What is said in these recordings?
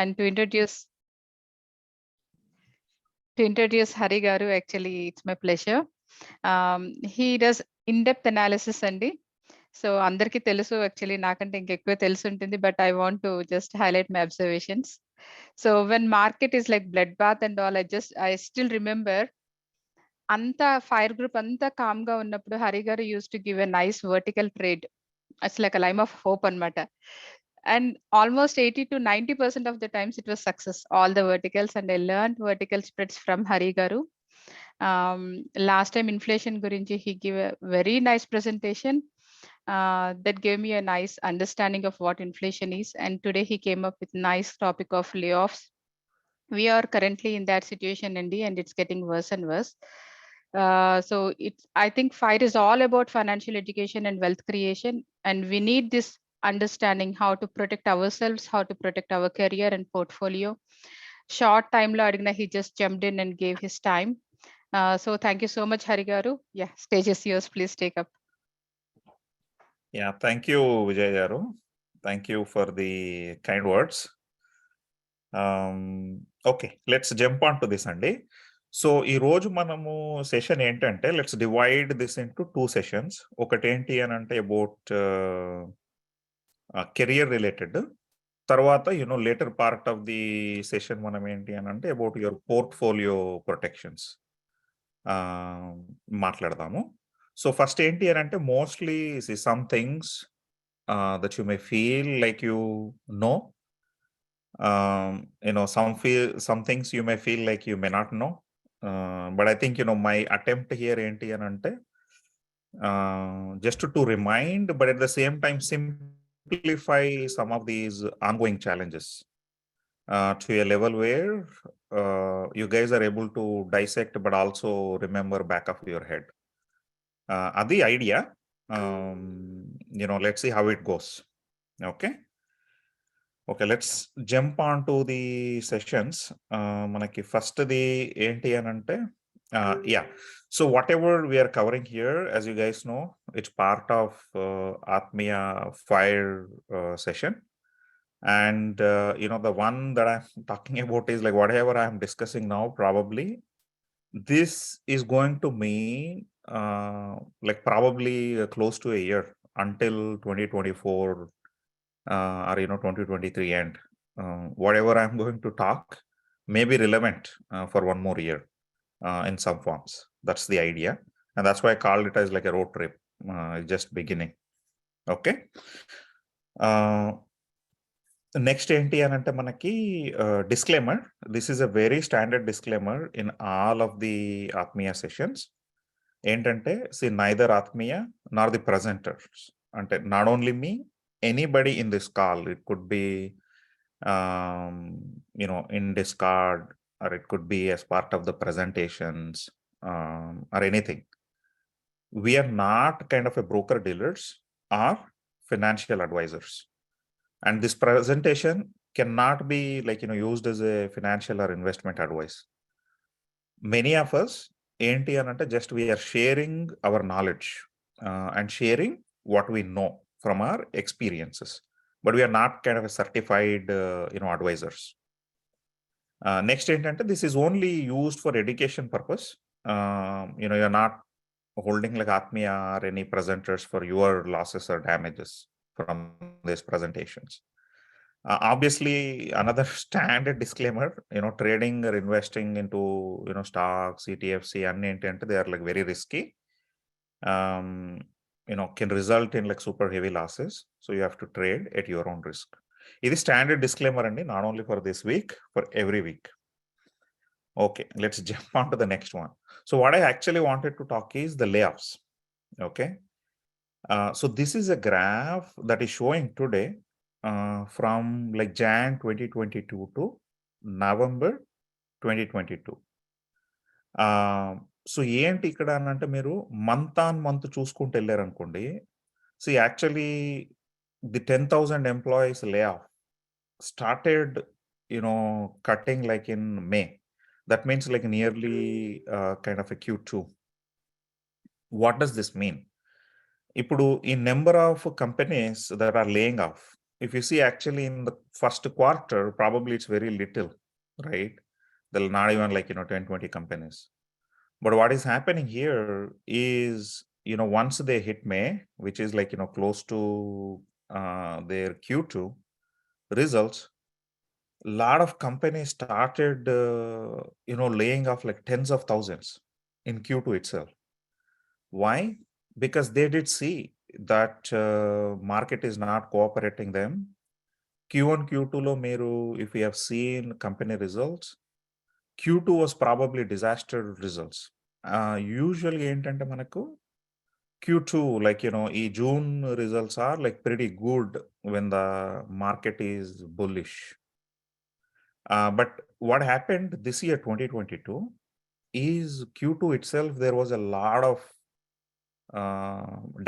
And to introduce Hari Garu, actually, it's my pleasure. He does in-depth analysis అండి. So అందరికీ తెలుసు, actually నాకంటే ఇంకెక్కువ తెలిసి ఉంటుంది, but I want to just highlight my observations. So when market is like blood bath and all, I still remember అంతా fire group అంతా calm గా ఉన్నప్పుడు హరి గారు used to give a nice vertical trade. It's like a line of hope అన్నమాట. And almost 80 to 90% of the times it was success, all the verticals, and I learned vertical spreads from Hari Garu. Last time inflation gurinchi he gave a very nice presentation that gave me a nice understanding of what inflation is, and today he came up with nice topic of layoffs. We are currently in that situation, Andy, and it's getting worse and worse. So I think FIRE is all about financial education and wealth creation, and we need this understanding how to protect ourselves, how to protect our career and portfolio. Short time lo adigna, he just jumped in and gave his time. So thank you so much, Hari Garu. Yeah, stage is yours. Please take up. Yeah, thank you, Vijay Garu. Thank you for the kind words. Okay, let's jump on to this, Andy. So ఈ రోజు మనము session ఏంటంటే, let's divide this into 2 sessions. ఒకటి ఏంటి అని అంటే about career related. తర్వాత later part of the session మనం ఏంటి అని అంటే అబౌట్ యువర్ పోర్ట్ఫోలియో ప్రొటెక్షన్స్ మాట్లాడదాము. సో ఫస్ట్ ఏంటి అని అంటే, mostly some things that you may feel like you know, some things you may feel like you may not know. But I think my attempt here ఏంటి అని అంటే just to remind, but at the same time simplify some of these ongoing challenges to a level where you guys are able to dissect but also remember back of your head. Adi idea. Let's see how it goes. Okay, let's jump on to the sessions. Manaki first the enti anante, yeah, so whatever we are covering here, as you guys know, it's part of ATMIYA FIRE session. And the one that I'm talking about is like whatever I'm discussing now, probably this is going to mean like probably close to a year until 2024 or 2023 end. Whatever I'm going to talk may be relevant for one more year in some forms. That's the idea, and that's why I called it as like a road trip, just beginning. Okay, next enti anante manaki disclaimer. This is a very standard disclaimer in all of the ATMIYA sessions. Entante, see, neither ATMIYA nor the presenters, ante not only me, anybody in this call, it could be in Discord, or it could be as part of the presentations, or anything. We are not kind of a broker dealers or financial advisors, and this presentation cannot be like used as a financial or investment advice. Many of us enti anante just we are sharing our knowledge and sharing what we know from our experiences, but we are not kind of a certified advisors. Next ఏంటంటే, this is only used for education purpose. You're not holding like ATMIYA or any presenters for your losses or damages from these presentations. Obviously, another standard disclaimer, trading or investing into stocks, ETFs, and they are like very risky. Can result in like super heavy losses, so you have to trade at your own risk. This is standard disclaimer, and not only for this week, for every week. Okay, let's jump on to the next one. So what I actually wanted to talk is the layoffs. Okay, so this is a graph that is showing today from like Jan 2022 to November 2022. So ఏంటి ఇక్కడ అంటే, మీరు month on month చూసుకుంటూ వెళ్ళారు అనుకోండి. So actually the 10,000 employees lay off started cutting like in May. That means like nearly kind of a Q2. What does this mean? ఇప్పుడు ఈ number of companies that are laying off, if you see actually in the first quarter, probably it's very little, right? There'll not even like, 10, 20 companies. But what is happening here is, once they hit May, which is like, close to their Q2 results, a lot of companies started, laying off like tens of thousands in Q2 itself. Why? Because they did see that market is not cooperating them. Q1, Q2 lo meru, if you have seen company results, Q2 was probably disaster results. Usually ఏంటంటే మనకు Q2, like, June results are like pretty good when the market is bullish. But what happened this year, 2022, is Q2 itself, there was a lot of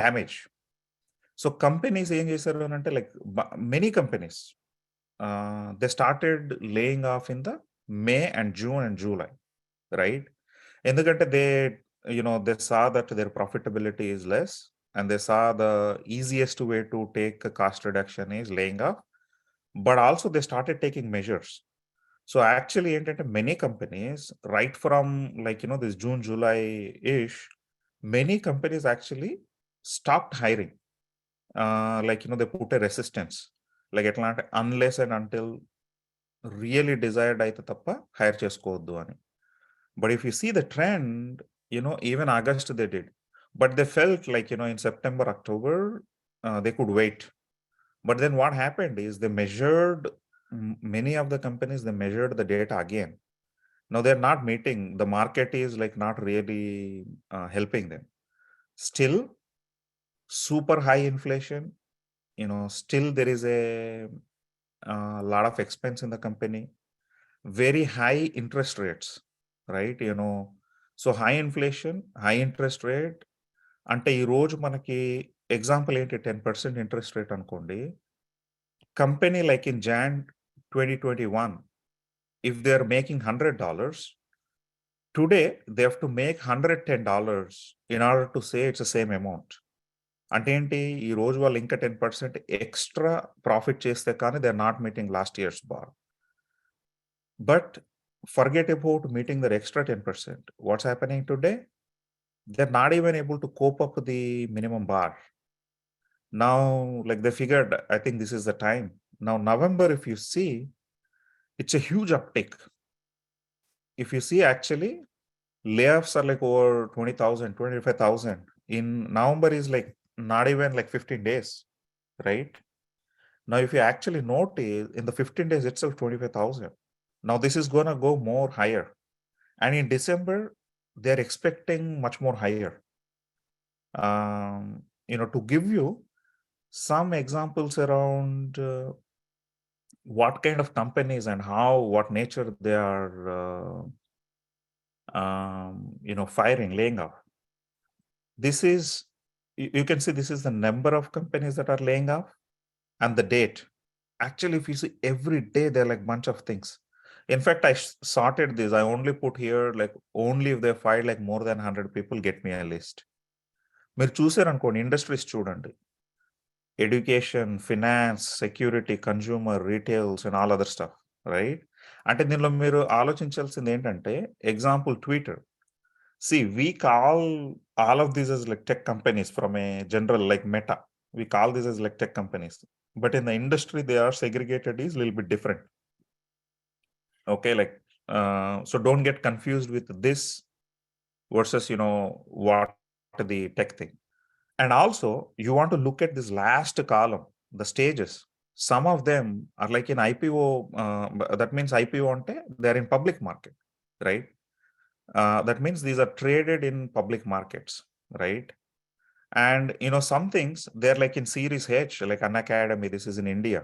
damage. So companies ఏం చేశారు అని అంటే like many companies, they started laying off in the May and June and July, right? ఎందుకంటే they saw that their profitability is less, and they saw the easiest way to take a cost reduction is laying off, but also they started taking measures. So actually ఏంటంటే many companies, right from like this June, July ish, many companies actually stopped hiring. Like they put a resistance, like ఎట్లా అంటే unless and until really desired అయితే తప్ప hire చేసుకోవద్దు అని. But if you see the trend, even August they did. But they felt like, in September, October, they could wait. But then what happened is they measured, many of the companies, they measured the data again. Now they're not meeting. The market is like not really helping them. Still, super high inflation, still there is a lot of expense in the company, very high interest rates, right? So high inflation, high interest rate, అంటే ఈ రోజు మనకి example ఏంటి 10% interest rate అనుకోండి. Company like in Jan 2021, if they are making $100, today they have to make $110 in order to say it's the same amount. అంటే ఏంటి, ఈ రోజు వాళ్ళు ఇంకా 10% ఎక్స్ట్రా ప్రాఫిట్ చేస్తే కానీ they are not meeting last year's bar. But forget about meeting the extra 10%. What's happening today? They're not even able to cope up with the minimum bar. Now, like they figured, I think this is the time. Now, November, if you see, it's a huge uptick. If you see, actually, layoffs are like over 20,000, 25,000. In November is like not even like 15 days, right? Now, if you actually notice, in the 15 days itself, 25,000. Now, this is going to go more higher. And in December, they're expecting much more higher. To give you some examples around what kind of companies and what nature they are, firing, laying off. This is, you can see this is the number of companies that are laying off and the date. Actually, if you see every day, there are like bunch of things. In fact, I sorted this. I only put here like only if they fired like more than 100 people, get me a list. మీరు చూసారనుకోండి, industries చూడండి, education, finance, security, consumer, retails and all other stuff, right? అంటే దీనిలో మీరు ఆలోచించాల్సింది ఏంటంటే, example Twitter. See, we call all of these as like tech companies from a general, like Meta. We call these as like tech companies. But in the industry, they are segregated is a little bit different. Okay, like, so don't get confused with this versus, what the tech thing. And also, you want to look at this last column, the stages. Some of them are like in IPO. That means IPO ante they're in public market, right? That means these are traded in public markets, right? And some things they're like in Series H, like Unacademy. This is in India.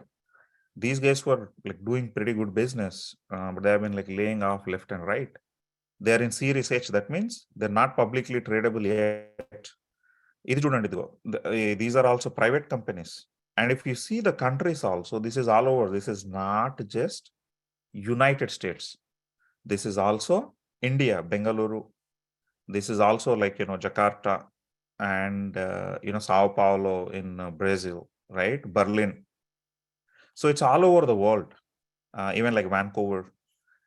These guys were like doing pretty good business, but they have been like laying off left and right. They're in Series H. That means they're not publicly tradable yet. ఇది చూడండి, ఇదిగో, these are also private companies. And if you see the countries also, this is all over. This is not just United States. This is also India, Bengaluru. This is also like, Jakarta and, Sao Paulo in Brazil, right? Berlin. So it's all over the world, even like Vancouver.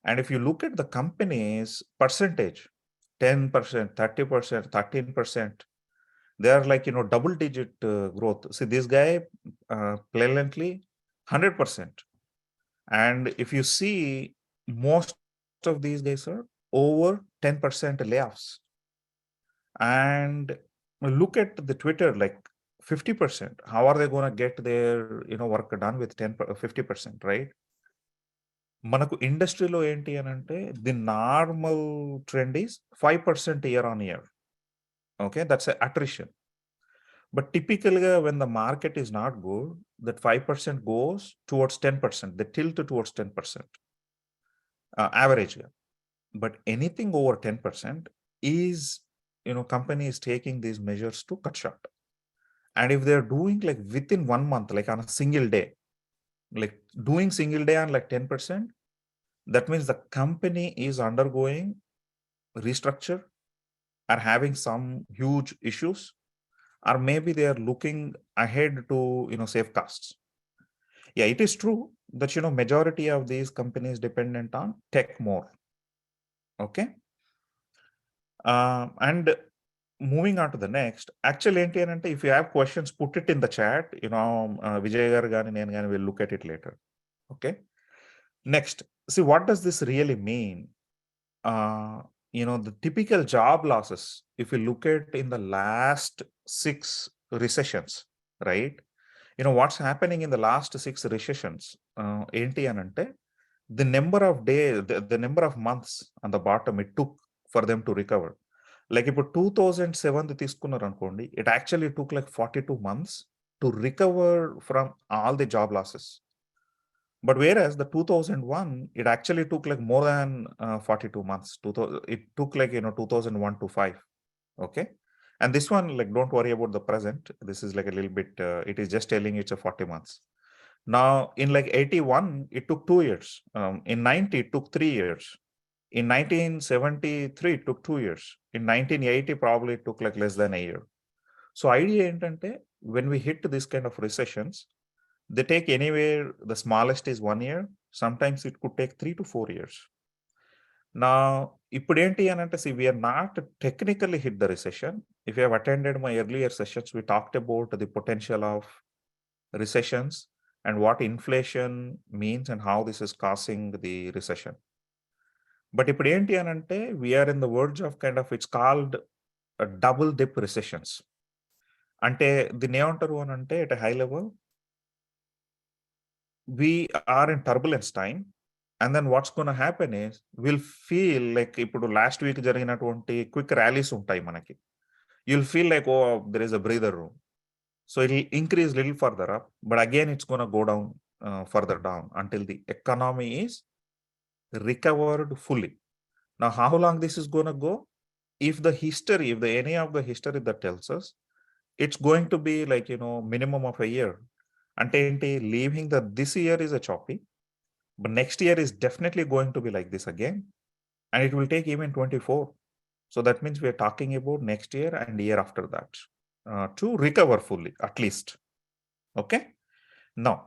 And if you look at the companies percentage, 10%, 30%, 13%, they are like, double digit growth. See, this guy blatantly 100%. And if you see, most of these guys are over 10% layoffs. And look at the Twitter, like 50%. How are they going to get their work done with 50%, right? మనకు ఇండస్ట్రీలో ఏంటి అని అంటే the normal trend is 5% year on year. Okay, that's attrition. But టిపికల్గా when the market is not good, that 5% goes towards 10%, the tilt towards 10% యావరేజ్గా. But anything over 10% is company is taking these measures to cut short. And if they are doing like within 1 month, like on a single day, like doing single day on like 10%, that means the company is undergoing restructure or having some huge issues, or maybe they are looking ahead to save costs. Yeah, it is true that majority of these companies dependent on tech more. Okay. And moving on to the next, actually ఏంటి అని అంటే, if you have questions, put it in the chat. Vijay garu gaani nenu gaani will look at it later. Okay. Next, see, what does this really mean? The typical job losses, if you look at in the last 6 recessions, right? What's happening in the last 6 recessions, enti anante, the number of days, the number of months on the bottom it took for them to recover. Like ఇప్పుడు 2007 తీసుకున్నారు అనుకోండి, it actually took like 42 months to recover from all the job losses. But whereas the 2001, it actually took like more than 42 months. It took like 2001 to 5. Okay. And this one, like, don't worry about the present. This is like a little bit, it is just telling it's a 40 months. Now in like 81, it took 2 years. In 90, it took 3 years. In 1973, it took 2 years. In 1980, probably it took like less than a year. So idea ఏంటంటే, when we hit this kind of recessions, they take anywhere, the smallest is 1 year. Sometimes it could take 3 to 4 years. Now, ఇప్పుడేంటి అని అంటే, see, we are not technically hit the recession. If you have attended my earlier sessions, we talked about the potential of recessions and what inflation means and how this is causing the recession. But ఇప్పుడేంటి అని అంటే, we are in the verge of kind of, it's called a double dip recessions. అంటే దీన్ని ఏమంటారు అని అంటే, at a high level, we are in turbulence time, and then what's going to happen is we'll feel like, ఇప్పుడు last week జరిగినటువంటి quick rallies ఉంటాయి మనకి. You'll feel like, oh, there is a breather room. So it'll increase little further up, but again it's going to go down further down until the economy is recovered fully. Now, how long this is going to go? If any of the history that tells us, it's going to be like, minimum of a year. అంటే ఏంటి, leaving this year is a choppy, but next year is definitely going to be like this again, and it will take even 24. So that means we are talking about next year and year after that to recover fully, at least. Okay. Now,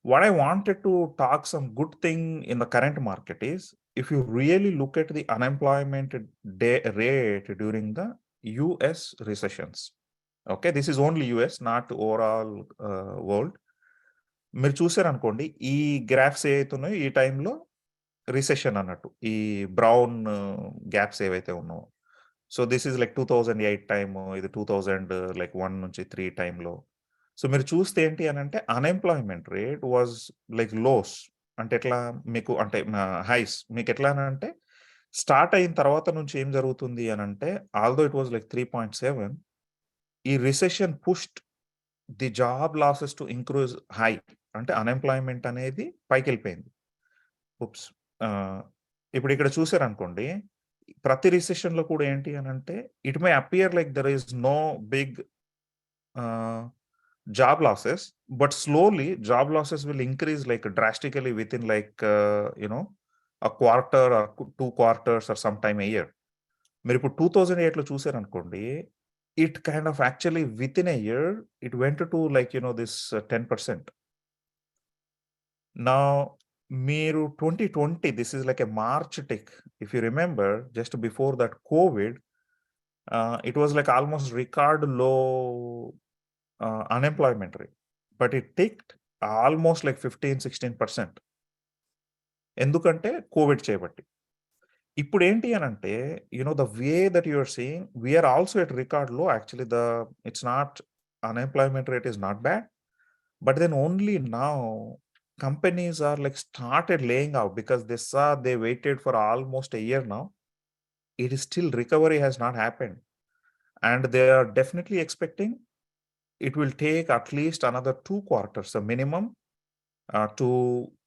what I wanted to talk some good thing in the current market is, if you really look at the unemployment rate during the US recessions. Okay, this is only US, not overall world. మీరు చూసారు అనుకోండి, ఈ graphs ఏవైతే ఉన్నాయో ఈ టైంలో recession అన్నట్టు, ఈ బ్రౌన్ గ్యాప్స్ ఏవైతే ఉన్నాయో. So this is like 2008 time, ఇది 2001 నుంచి 3 టైంలో. సో మీరు చూస్తే ఏంటి అని అంటే, unemployment rate was like lows. అంటే ఎట్లా మీకు అంటే హైస్ మీకు ఎట్లా అని అంటే, స్టార్ట్ అయిన తర్వాత నుంచి ఏం జరుగుతుంది అని అంటే, ఆల్దో ఇట్ వాజ్ లైక్ 3.7, ఈ recession pushed the job losses to increase high. అంటే అన్ఎంప్లాయ్మెంట్ అనేది పైకి వెళ్ళిపోయింది. ఉప్స్. ఇప్పుడు ఇక్కడ చూసారనుకోండి, ప్రతి రిసెషన్ లో కూడా ఏంటి అని అంటే, it may appear like there is no big job losses, but slowly job losses will increase like drastically within like a quarter or 2 quarters or sometime a year. మీరు ఇప్పుడు 2008 లో చూసారనుకోండి, it kind of actually within a year it went to like this 10%. Now, మీరు 2020, this is like a March tick. If you remember, just before that COVID, it was like almost record low unemployment rate, but it ticked almost like 15-16%. ఎందుకంటే Covid చేయబట్టి. ఇప్పుడు ఏంటి అనంటే, the way that you are seeing, we are also at record low. Actually, it's not, unemployment rate is not bad, but then only now companies are like started laying out because they waited for almost a year now. It is still, recovery has not happened, and they are definitely expecting it will take at least another 2 quarters, a minimum, to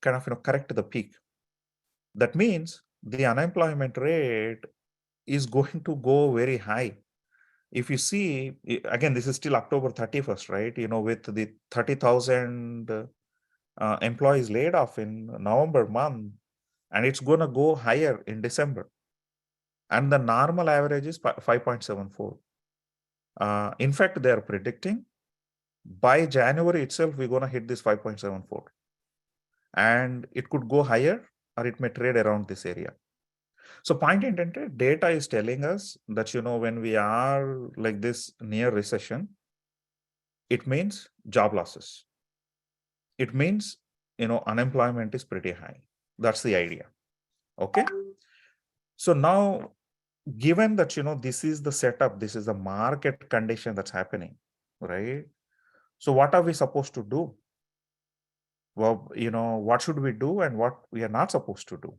kind of correct the peak. That means the unemployment rate is going to go very high. If you see, again, this is still October 31st, right? With the 30,000 employees laid off in November month, and it's going to go higher in December. And the normal average is 5.74. In fact, they are predicting by January itself, we're going to hit this 5.74. And it could go higher, or it may trade around this area. So point ఏంటంటే, data is telling us that, when we are like this near recession, it means job losses. It means, unemployment is pretty high. That's the idea. Okay. So now, given that, this is the setup, this is the market condition that's happening, right? So what are we supposed to do? Well, what should we do and what we are not supposed to do?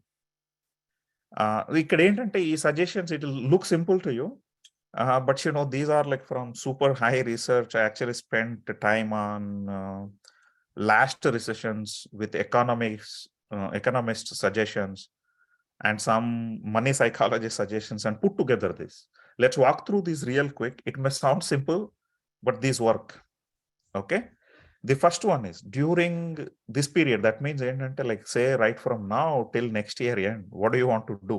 ఇక్కడ ఏంటంటే, ఈ suggestions, it will look simple to you, but these are like from super high research. I actually spent time on last recessions with economist suggestions and some money psychologist suggestions, and put together this. Let's walk through these real quick. It may sound simple, but these work. Okay. The first one is, during this period, that means like say right from now till next year end, what do you want to do?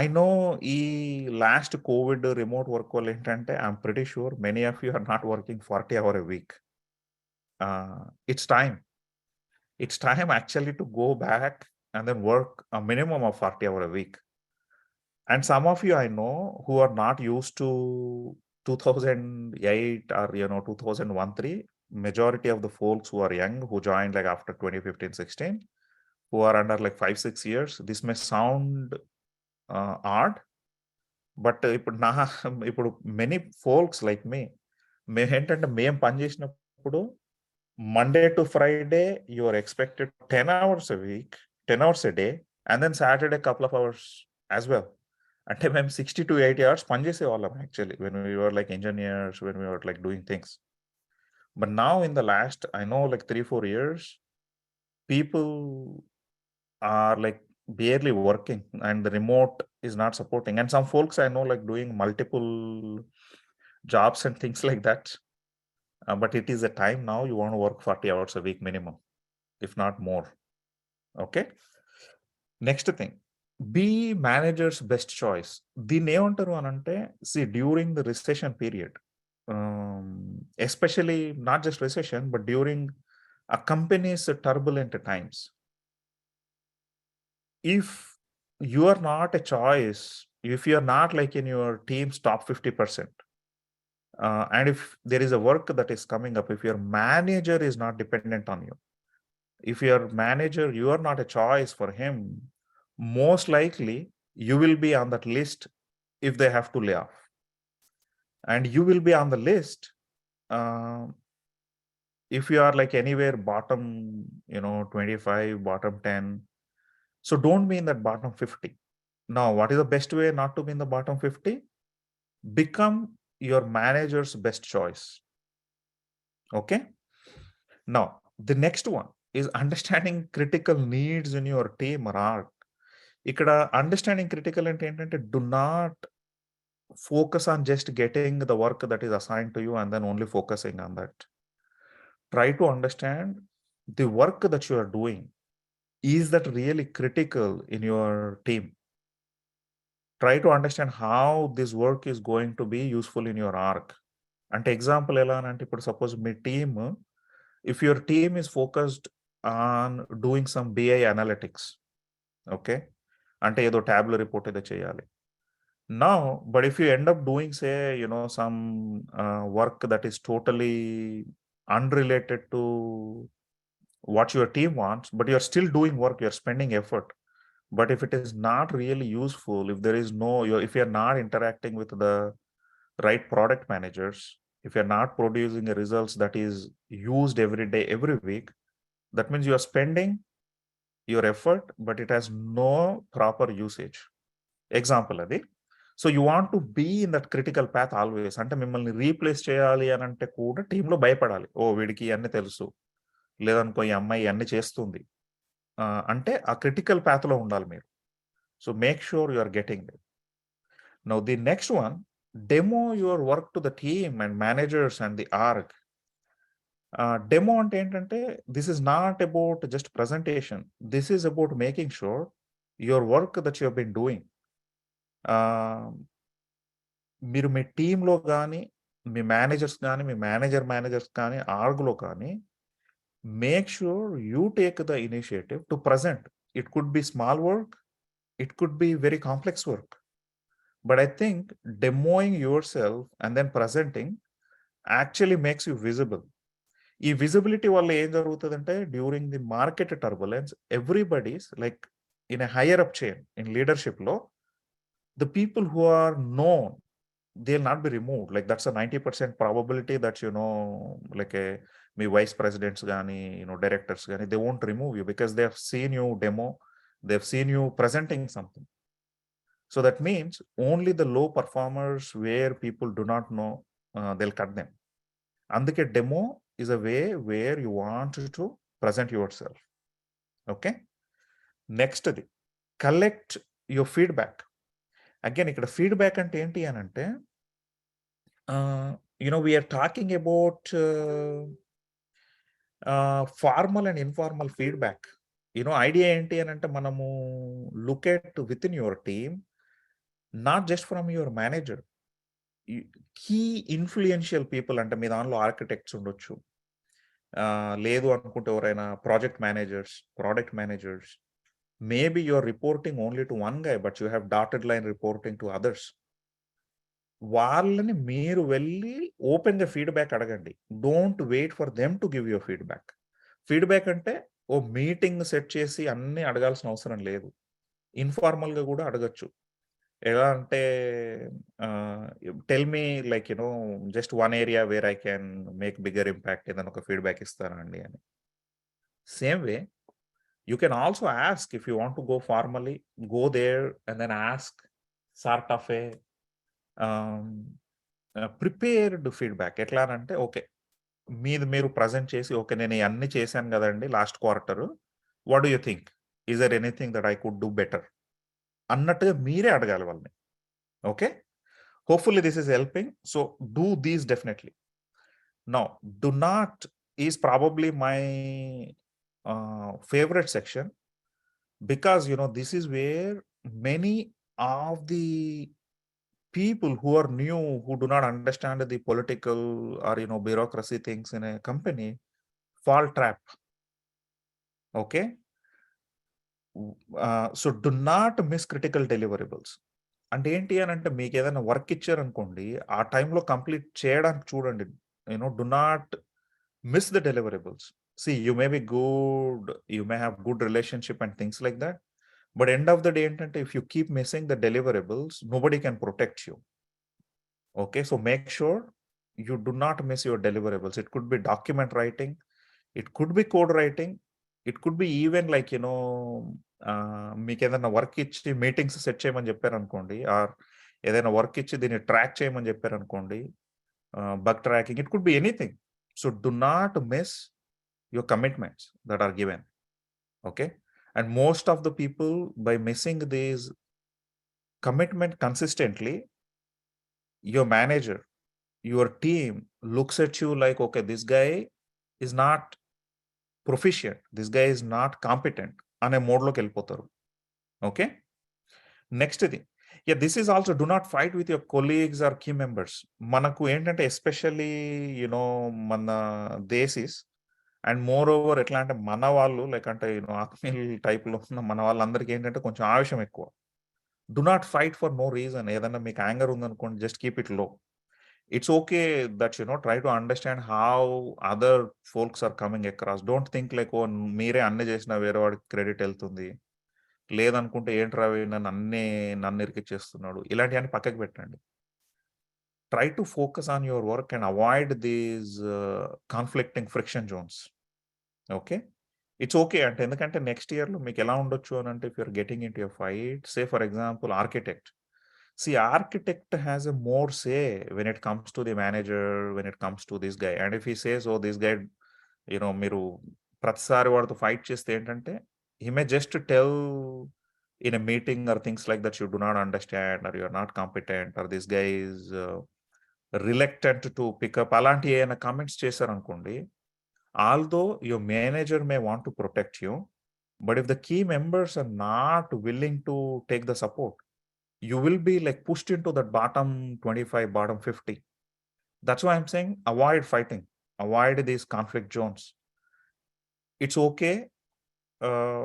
I know last COVID remote work wall ఏంటంటే, I'm pretty sure many of you are not working 40 hours a week. It's time. It's time actually to go back and then work a minimum of 40 hours a week. And some of you I know who are not used to 2008 or 2001-3. Majority of the folks who are young, who joined like after 2015-16, who are under like 5-6 years, this may sound odd, but ఇప్పుడు many folks like me, మేమేంటంటే, మేము పనిచేసినప్పుడు Monday to Friday you are expected 10 hours a week, 10 hours a day, and then Saturday couple of hours as well. అంటే మేము 60 to 80 hours పనిచేసేవాళ్ళం actually, when we were like engineers, when we were like doing things. But now in the last, I know, like 3-4 years, people are like barely working, and the remote is not supporting. And some folks I know like doing multiple jobs and things like that. But it is a time now you want to work 40 hours a week minimum, if not more. Okay. Next thing, be manager's best choice. దీన్ని ఏమంటారు అనంటే, see, during the recession period, especially not just recession, but during a company's turbulent times, if you are not a choice, if you are not like in your team's top 50%, and if there is a work that is coming up, if your manager is not dependent on you, if your manager, you are not a choice for him, most likely you will be on that list if they have to lay off. And you will be on the list if you are like anywhere bottom, 25, bottom 10. So don't be in that bottom 50. Now, what is the best way not to be in the bottom 50? Become your manager's best choice. Okay. Now, the next one is understanding critical needs in your team or org. ఇక్కడ understanding critical అంటే ఏంటంటే, do not focus on just getting the work that is assigned to you and then only focusing on that. Try to understand the work that you are doing. Is that really critical in your team? Try to understand how this work is going to be useful in your org. అంటే example ఎలా అంటే, ఇప్పుడు suppose me team, if your team is focused on doing some BI analytics. Okay, అంటే ఏదో ట్యాబ్లో report ఏదో చేయాలి. Now, but if you end up doing, say, some work that is totally unrelated to what your team wants, but you're still doing work, you're spending effort. But if it is not really useful, if there is if you're not interacting with the right product managers, if you're not producing a results that is used every day, every week, that means you are spending your effort, but it has no proper usage. Example adi. So you want to be in that critical path always. అంటే మిమ్మల్ని replace చేయాలి అని అంటే కూడా టీంలో భయపడాలి. ఓ వీడికి అన్ని తెలుసు, లేదనుకో ఈ అమ్మాయి అన్ని చేస్తుంది అంటే ఆ క్రిటికల్ పాత్లో ఉండాలి మీరు. So make sure you are getting it. Now the next one, demo your work to the team and managers and the org. Demo అంటే ఏంటంటే this is not about just presentation, this is about making sure your work that you have been doing. మీరు మీ టీంలో కానీ, మీ managers కానీ, మీ managers కానీ, ఆర్గ్లో కానీ make sure you take the initiative to present. It could be small work, it could be very complex work, but I think demoing yourself and then presenting actually makes you visible. ఈ visibility వల్ల ఏం జరుగుతుందంటే during the market turbulence everybody's like in a higher up chain in leadership లో the people who are known they will not be removed. Like that's a 90% probability that like మీ vice presidents కానీ directors కానీ they won't remove you because they have seen you demo, they've seen you presenting something. So that means only the low performers where people do not know, they'll cut them. Andike demo is a way where you want to present yourself. Okay. Next, collect your feedback. Again, ikkada feedback ante enti anante, we are talking about formal and informal feedback. Idea ఏంటి అని అంటే మనము look at within your team, not just from your manager, key influential people. అంటే మీ దానిలో architects ఉండొచ్చు, లేదు అనుకుంటే ఎవరైనా project managers, product managers. Maybe you are reporting only to one guy but you have dotted line reporting to others. వాళ్ళని మీరు వెళ్ళి ఓపెన్గా ఫీడ్బ్యాక్ అడగండి. Don't wait for them to give your feedback. Feedback అంటే ఓ మీటింగ్ సెట్ చేసి అన్ని అడగాల్సిన అవసరం లేదు. ఇన్ఫార్మల్గా కూడా అడగచ్చు. ఎలా అంటే tell me like just one area where I can make bigger impact, ఏదైనా ఒక ఫీడ్బ్యాక్ ఇస్తానండి అని. Same way you can also ask if you want to go formally, go there and then ask sort of a prepared feedback. ఎట్లా అంటే okay మీరు present చేసి, okay నేను ఇవన్నీ చేశాను కదండి last quarter, what do you think, is there anything that I could do better అన్నట్టుగా మీరే అడగాలి వాళ్ళని. Okay, hopefully this is helping. So do these definitely. Now do not is probably my favourite section because this is where many of the people who are new, who do not understand the political or bureaucracy things in a company, fall trap. Okay, so do not miss critical deliverables. అంటే ఏంటి అని అంటే మీకు ఏదైనా work ఇచ్చారనుకోండి, ఆ టైంలో complete చేయడానికి చూడండి. Do not miss the deliverables. See, you may be good, you may have good relationship and things like that, but end of the day ఏంటంటే if you keep missing the deliverables, nobody can protect you. Okay, so make sure you do not miss your deliverables. It could be document writing, it could be code writing, it could be even like మీకు ఏదైనా work ఇచ్చి meetings set చేయమని చెప్పారు అనుకోండి, are ఏదైనా work ఇచ్చి దీన్ని track చేయమని చెప్పారు అనుకోండి, bug tracking, it could be anything. So do not miss your commitments that are given. Okay, and most of the people, by missing these commitment consistently, your manager, your team looks at you like, okay, this guy is not proficient, this guy is not competent ane mode loki vellipotaru. Okay, next thing, yeah, this is also, do not fight with your colleagues or key members. Manaku entante especially mana desis and more over ఎట్లా అంటే మన వాళ్ళు like అంటే ఆత్మీయుల టైప్‌లో ఉన్న మన వాళ్ళందరికీ ఏంటంటే కొంచెం ఆవేశం ఎక్కువ. Do not fight for no reason. ఏదన్నా మీకు యాంగర్ ఉందనుకోండి, just keep it low. It's okay that try to understand how other folks are coming across. Don't think like oh! మీరే అన్ని చేసినా వేరే వాడికి క్రెడిట్ ఎళ్తుంది. లేదనుకుంటే ఏంట్రా వీడు నన్ను ఇరికిచ్చేస్తున్నాడు. ఇలాంటియన్నీ పక్కకు పెట్టండి. Try to focus on your work and avoid these conflicting friction zones. Okay. It's okay. అంటే ఎందుకంటే నెక్స్ట్ ఇయర్‌లో మీకెలా ఉండొచ్చు అనంటే if you are getting into a fight, say for example architect. See, architect has a more say when it comes to the manager, when it comes to this guy. And if he says, "Oh, this guy, మీరు ప్రతిసారి వాడితో fight చేస్తే ఏంటంటే, he may just tell in a meeting or things like that, you do not understand or you are not competent or this guy is reluctant to pick up అలాంటి ఏమైనా comments చేశారనుకోండి, although your manager may want to protect you, but if the key members are not willing to take the support, you will be like pushed into that bottom 25, bottom 50. That's why I'm saying avoid fighting, avoid these conflict zones. It's okay, uh,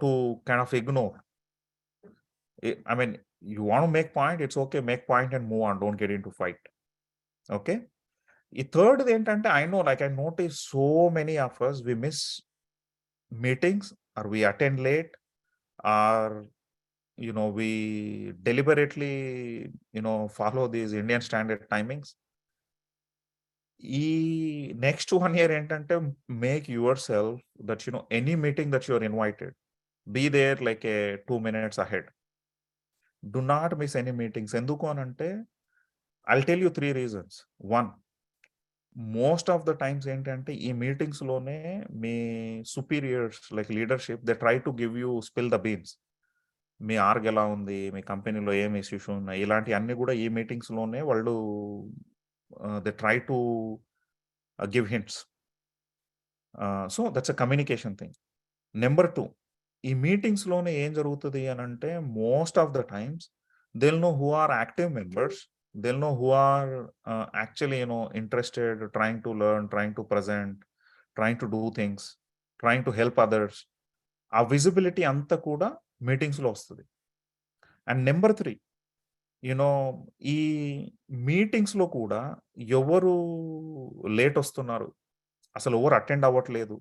to kind of ignore. I mean, you want to make point, it's okay, make point and move on. Don't get into fight. Okay. The third ఏంటంటే I know, like I notice so many of us, we miss meetings or we attend late or we deliberately follow these Indian standard timings. ఈ next 1 year ఏంటంటే make yourself that any meeting that you are invited, be there like a 2 minutes ahead. Do not miss any meetings. ఎందుకు అనంటే I'll tell you 3 reasons. 1, most of the times ఏంటంటే ఈ మీటింగ్స్‌లోనే మీ superiors like leadership they try to give you spill the beans. మీ org ఎలా ఉంది? మీ కంపెనీలో ఏం ఇష్యూస్ ఉన్నాయి? ఇలాంటియన్నీ గూడా ఈ మీటింగ్స్‌లోనే వాళ్ళు they try to give hints. So that's a communication thing. Number 2, ఈ మీటింగ్స్‌లోనే ఏం జరుగుతది అనంటే most of the times they'll know who are active members, they'll know who are actually interested, trying to learn, trying to present, trying to do things, trying to help others. ఆ visibility అంతా కూడా మీటింగ్స్‌లో వస్తది. And number 3, ఈ మీటింగ్స్‌లో కూడా ఎవరు late వస్తున్నారు, అసలు ఎవరు అటెండ్ అవ్వట్లేదు,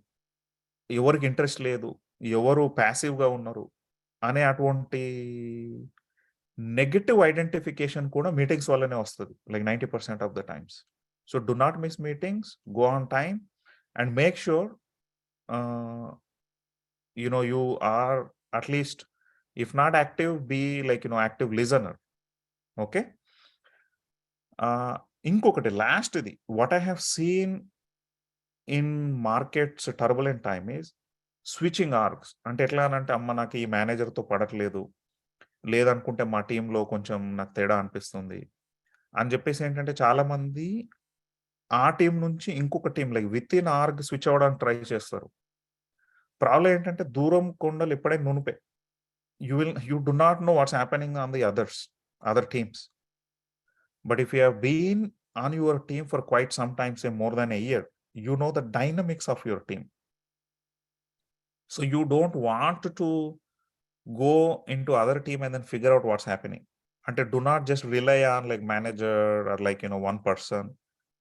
ఎవరికి ఇంట్రెస్ట్ లేదు, ఎవరు ప్యాసివ్‌గా ఉన్నారు అనే అటువంటి నెగెటివ్ ఐడెంటిఫికేషన్ కూడా మీటింగ్స్ వల్లనే వస్తది. Like 90% of the times. So do not miss meetings, go on time and make sure you are at least if not active, be like active listener. Okay. ఇంకొకటి లాస్ట్‌ది what I have seen in markets turbulent time is switching orgs. అంటే ఎట్లా అనంటే, అమ్మ నాకు ఈ మేనేజర్‌తో పడట్లేదు, లేదనుకుంటే మా టీమ్‌లో కొంచెం నాకు తేడా అనిపిస్తుంది అని జెప్పేసి ఏంటంటే చాలామంది ఆ టీమ్ నుంచి ఇంకొక team like within org switch అవ్వడానికి ట్రై చేస్తారు. ప్రాబ్లమ్ ఏంటంటే దూరం కొండలు ఎప్పుడైనా నునుపే. You do not know what's happening on the other teams. But if you have been on your team for quite some time, say more than a year, you know the dynamics of your team. So you don't want to go into other team and then figure out what's happening. And do not just rely on like manager or like one person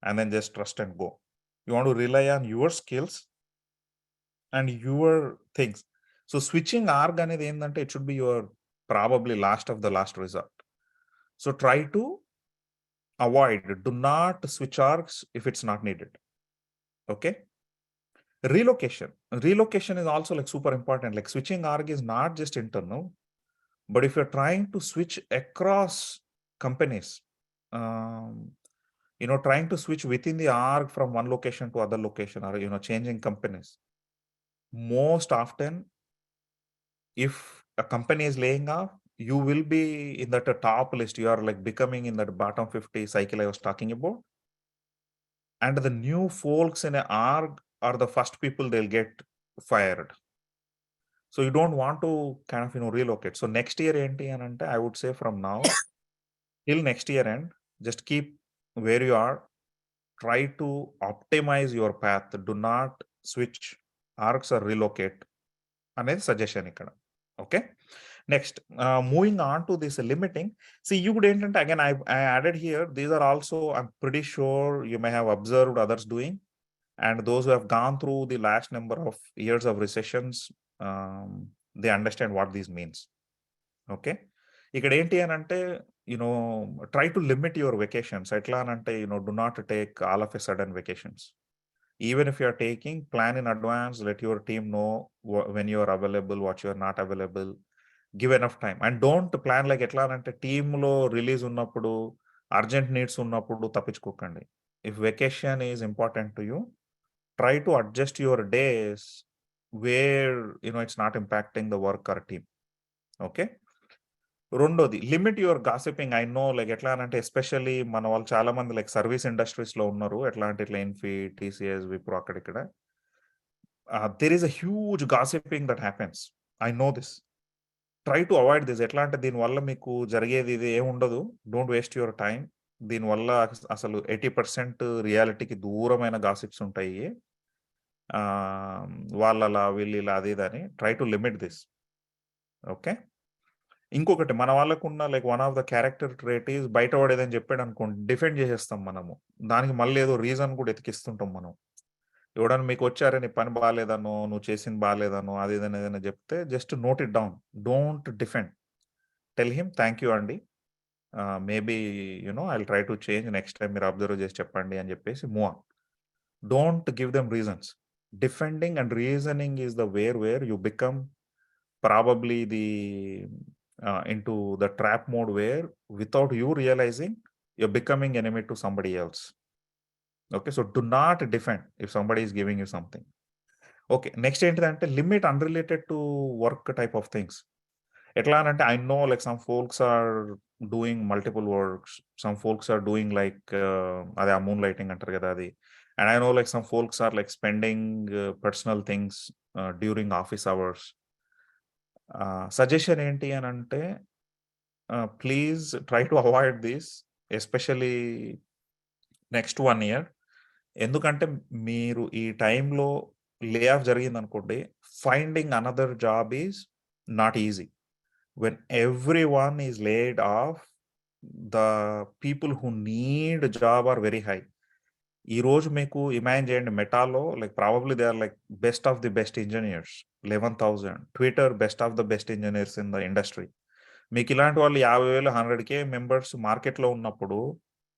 and then just trust and go. You want to rely on your skills and your things. So switching arg అనేది ఏంటంటే it should be your probably last of the last resort. So try to avoid, do not switch args if it's not needed. Okay. Relocation is also like super important. Like switching arg is not just internal. But if you're trying to switch across companies, um, trying to switch within the org from one location to other location, or changing companies, most often, if a company is laying off, you will be in that top list. You are like becoming in that bottom 50 cycle I was talking about. And the new folks in a org are the first people they'll get fired. So you don't want to kind of relocate. So next year enti anante, I would say from now till next year end, just keep where you are. try to optimize your path. Do not switch arcs or relocate అనేది suggestion ఇక్కడ. Okay, next moving on to this limiting. You కూడా ఏంటంటే again I added here, these are also I'm pretty sure you may have observed others doing, and those who have gone through the last number of years of recessions, they understand what this means. Okay, ఇక్కడ ఏంటి అని అంటే try to limit your vacations. ఎట్లా అని అంటే do not take all of a sudden vacations. Even if you are taking, plan in advance, let your team know when you are available, what you are not available, give enough time, and don't plan like ఎట్లా అని అంటే team లో release ఉన్నప్పుడు, urgent needs ఉన్నప్పుడు తప్పించుకోకండి. If vacation is important to you, try to adjust your days where it's not impacting the work or team. Okay, రెండోది limit your gossiping. I know like ఎట్లా అంటే especially మన వాళ్ళు చాలా మంది లైక్ సర్వీస్ ఇండస్ట్రీస్ లో ఉన్నారు, ఎట్లా అంటే ఇట్లా ఇన్ఫీ, టీసీఎస్, విప్రో అక్కడిక్కడ. There is a huge gossiping that happens. I know this. Try to avoid this. ఎట్లా అంటే దీనివల్ల మీకు జరిగేది ఇది ఏముండదు. Don't waste your time. దీనివల్ల అసలు 80% రియాలిటీకి దూరమైన గాసిప్స్ ఉంటాయి. వాళ్ళలా వీళ్ళు ఇలా అది అని. Try to limit this. Okay, ఇంకొకటి మన వాళ్ళకున్న like one of the character trait is బయట వాడేదని చెప్పాడు అనుకోండి, డిఫెండ్ చేసేస్తాం మనము. దానికి మళ్ళీ ఏదో రీజన్ కూడా ఎతికిస్తుంటాం మనం. ఎవడన్నా మీకు వచ్చారే నీ పని బాగాలేదనో, నువ్వు చేసింది బాగాలేదనో, అది ఏదైనా ఏదైనా చెప్తే just note it down. Don't defend. Tell him thank you అండి, maybe I try to change, next time మీరు అబ్జర్వ్ చేసి చెప్పండి అని చెప్పేసి move on. Don't give them reasons. Defending and reasoning is the where you become probably into the trap mode where without you realizing you're becoming enemy to somebody else. Okay, so do not defend if somebody is giving you something. Okay, next ఏంటంటే limit unrelated to work type of things. ఎట్లా అంటే I know like some folks are doing multiple works, some folks are doing like అదే ఆ moonlighting అంటారు కదా అది, and I know like some folks are like spending personal things during office hours. Suggestion ఏంటి అని అంటే please try to avoid this, especially next 1 year. ఎందుకంటే మీరు ఈ టైంలో లే ఆఫ్ జరిగింది అనుకోండి, finding another job is not easy. When everyone is laid off, the people who need job are very high. ఈ రోజు మీకు ఇమాజిన్ చేయండి, మెటాలో like probably they are like best of the best engineers, 11,000. Twitter best of the best engineers in the industry. మీకు ఇలాంటి వాళ్ళు 50,000, 100K members మార్కెట్లో ఉన్నప్పుడు,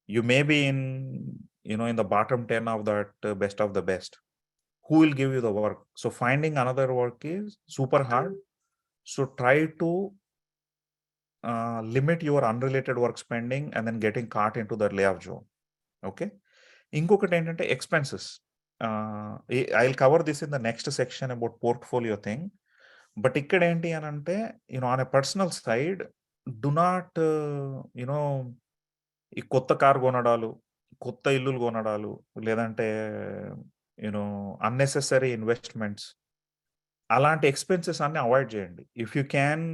you may be in in the bottom 10 of that best of the best. Who will give you the work? So finding another work is super hard. So try to limit your unrelated work spending and then getting caught into the layoff zone. Okay, ఇంకొకటి ఏంటంటే expenses. I will cover this in the next section about portfolio thing. But ఇక్కడ ఏంటి అని అంటే on a personal side, do not ఈ కొత్త car కొనడాలు, కొత్త ఇల్లులు కొనడాలు, లేదంటే అన్నెసెసరీ ఇన్వెస్ట్మెంట్స్, అలాంటి ఎక్స్పెన్సెస్ అన్ని అవాయిడ్ చేయండి. If you can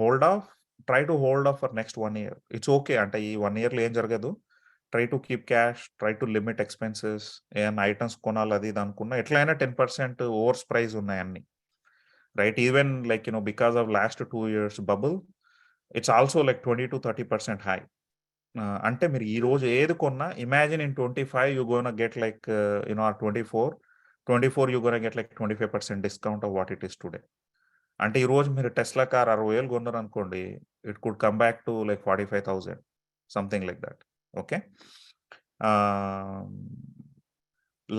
hold of, try to hold of for next 1 year. It's okay, అంటే ఈ 1 yearలో ఏం జరగదు. Try to keep cash, try to limit expenses. ఏమైనా ఐటమ్స్ కొనాలి అది ఇది అనుకున్నా, ఎట్లయినా 10% ఓవర్స్ ప్రైస్ ఉన్నాయి అన్ని, right? Even like because of last 2 years bubble, it's also like 20% to 30% high. అంటే మీరు ఈ రోజు ఏది కొన్నా, imagine in 25 you gonna get like 24 you gonna get like 25% discount off what it is today. అంటే ఈ రోజు మీరు టెస్లా కార్ 60,000 కొన్నారు అనుకోండి, it could come back to like 45,000, something like that. Okay,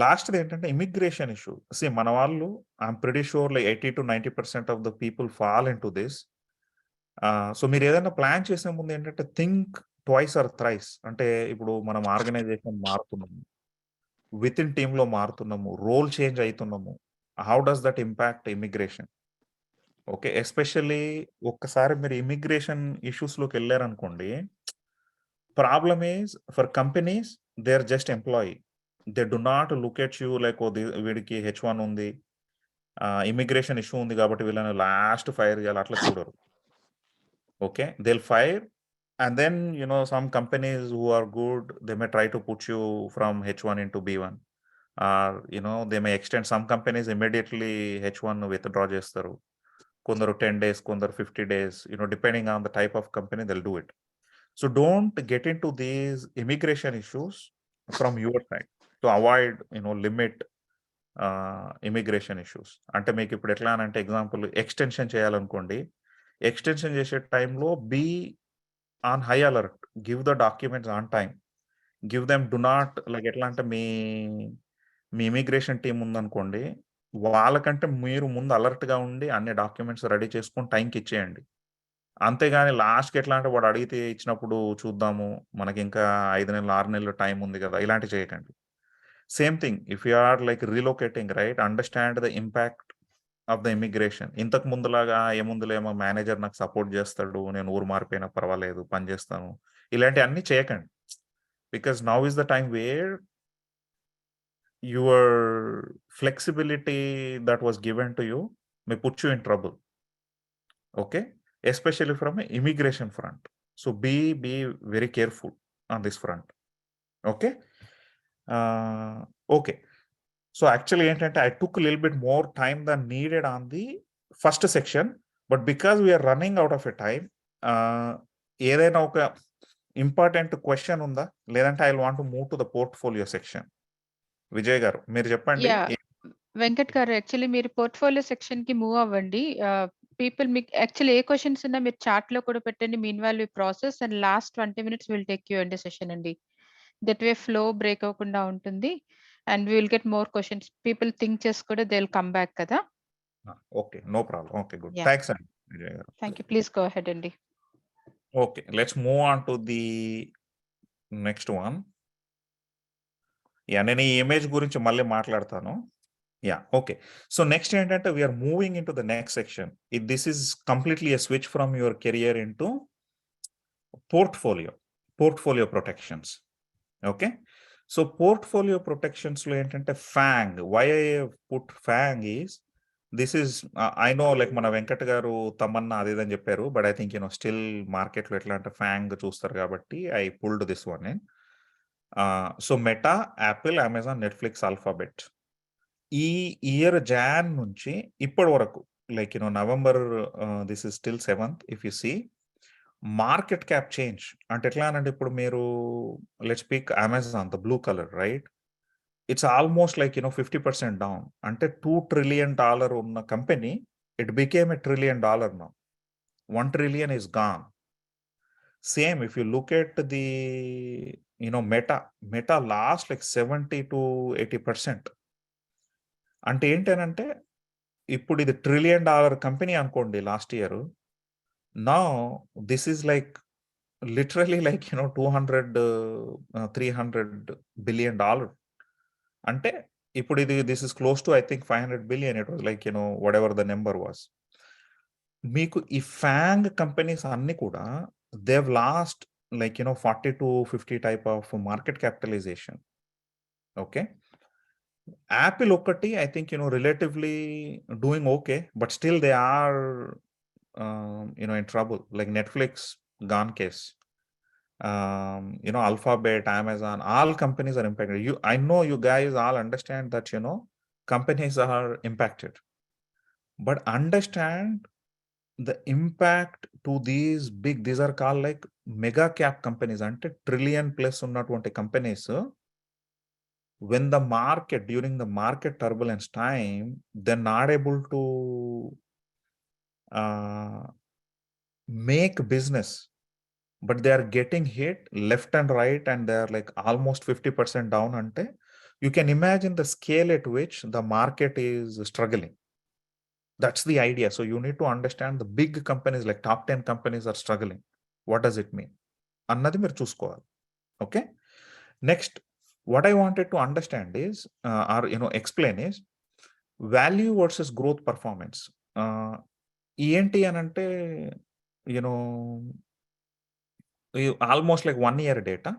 లాస్ట్ది ఏంటంటే ఇమిగ్రేషన్ ఇష్యూ. మన వాళ్ళు, I'm pretty sure like 80 to 90% of the people fall in to this. So మీరు ఏదైనా ప్లాన్ చేసే ముందు ఏంటంటే థింక్ ట్వైస్ ఆర్ థ్రైస్. అంటే ఇప్పుడు మనం ఆర్గనైజేషన్ మారుతున్నాము, విత్ ఇన్ టీంలో మారుతున్నాము, రోల్ చేంజ్ అవుతున్నాము. How does that impact immigration? Okay, especially ఒక్కసారి మీరు ఇమిగ్రేషన్ ఇష్యూస్లోకి వెళ్ళారనుకోండి, problem is for companies, they are just employee. They do not look at you like వీడికి H1 ఉంది, ఇమిగ్రేషన్ ఇష్యూ ఉంది కాబట్టి వీళ్ళని లాస్ట్ ఫైర్ చేయాలి, అట్లా చూడరు. Okay, they will fire And then, some companies who are good, they may try to put you from H1 into B1. They may extend. Some companies immediately H1 withdraw చేస్తారు. కొందరు 10 days, కొందరు 50 days, depending on the type of company, they'll do it. So don't get into these immigration issues from your side to avoid, limit immigration issues. అంటే మీకు ఇప్పుడు ఎట్లా అనంటే example extension చేయాలనుకోండి. Extension చేసే టైంలో be on high alert. Give the documents on time. Give them do not like ఎట్లా అంటే మీ immigration team ఉందనుకోండి. వాళ్ళకంటే మీరు ముందు అలర్ట్‌గా ఉండి అన్ని డాక్యుమెంట్స్ రెడీ చేసుకొని టైంకి ఇచ్చేయండి. అంతేగాని లాస్ట్‌కి ఎట్లా అంటే వాడు అడిగితే ఇచ్చినప్పుడు చూద్దాము. మనకింకా 5 నెలలు, 6 నెలలు టైం ఉంది కదా! ఇలాంటివి చేయకండి. Same thing if you are like relocating right, understand the impact of the immigration. ఇంతకు ముందులాగా ఏముందిలే మా మేనేజర్ నాకు సపోర్ట్ చేస్తాడు. నేను ఊరు మారిపోయినా పర్వాలేదు పని చేస్తాను. ఇలాంటియన్నీ చేయకండి. Because now is the time where your flexibility that was given to you may put you in trouble. Okay, especially from an immigration front. So be very careful on this front. Okay. Okay. So actually, I took a little bit more time than needed on the first section, but because we are running out of a time, ఏదైనా ఒక important question ఉందా? లేదంటే I want to move to the portfolio section. Vijay గారు మీరు చెప్పండి. Yeah! Venkat గారు actually మీరు portfolio సెక్షన్‌కి మూవ్ అవ్వండి. పీపుల్ మీకు యాక్చువల్లీ ఏ క్వెషన్స్ ఉన్నా మీరు చాట్‌లో కూడా పెట్టండి. Meanwhile we process and last 20 minutes will take క్యూ&ఏ సెషన్ అండి. దట్ వే ఫ్లో బ్రేక్ అవ్వకుండా ఉంటుంది. And we will get more questions. People think చేసి కూడా దే విల్ కమ్ బ్యాక్ కదా! Okay. No problem. Okay. Good. Yeah! Thanks అండి విజయ్ గారు. Thank you. Please go ahead అండి. Okay. Let's move on to the next one. నేను ఈ image గురించి మళ్ళీ మాట్లాడతాను. ఓకే. సో నెక్స్ట్ ఏంటంటే we are moving into the next section. This is completely a switch from your career into portfolio protections. Okay. So portfolio ప్రొటెక్షన్స్‌లో ఏంటంటే FAANG. Why I put FAANG is this is I know like మన వెంకట్ గారు తమన్నా అది ఇది అని చెప్పారు. But I think still మార్కెట్‌లో ఎట్లా అంటే ఫ్యాంగ్ చూస్తారు కాబట్టి I pulled this one in. So Meta, Apple, Amazon, Netflix, Alphabet. ఈ ఇయర్ జాన్ నుంచి ఇప్పటి వరకు like November, this is still 7th if you see market cap change అంటే ఎట్లా అనంటే ఇప్పుడు మీరు let's pick Amazon the blue colour right. It's almost like 50% down. అంటే $2 ట్రిలియన్ ఉన్న company it became a $1 trillion now. $1 trillion is gone. Same if you look at the Meta lost like 70-80%. అంటే ఏంటనంటే ఇప్పుడు ఇది $1 ట్రిలియన్ కంపెనీ అనుకోండి last year. Now this is like literally like 200-300 billion dollar. అంటే ఇప్పుడు this is close to I think 500 billion. It was like whatever the number was. మీకు ఈ FAANG companies అన్ని కూడా they have lost like 40-50 type of market capitalization. Okay. Apple ఒక్కటి I think relatively doing okay, but still they are in trouble. Like Netflix, gone case. Alphabet, Amazon, all companies are impacted. I know you guys all understand that companies are impacted, but understand the impact to these are called like mega cap companies. Ante trillion plus unnatuvanti companies, when the market during the market turbulence time they're not able to make business, but they are getting hit left and right, and they are like almost 50% down. Ante you can imagine the scale at which the market is struggling. That's the idea. So you need to understand the big companies like top 10 companies are struggling. What does it mean annadi meer chuskoవాలి. Okay. Next, what I wanted to understand is or explain is value versus growth performance. ఏంటి అనంటే almost like 1 year data.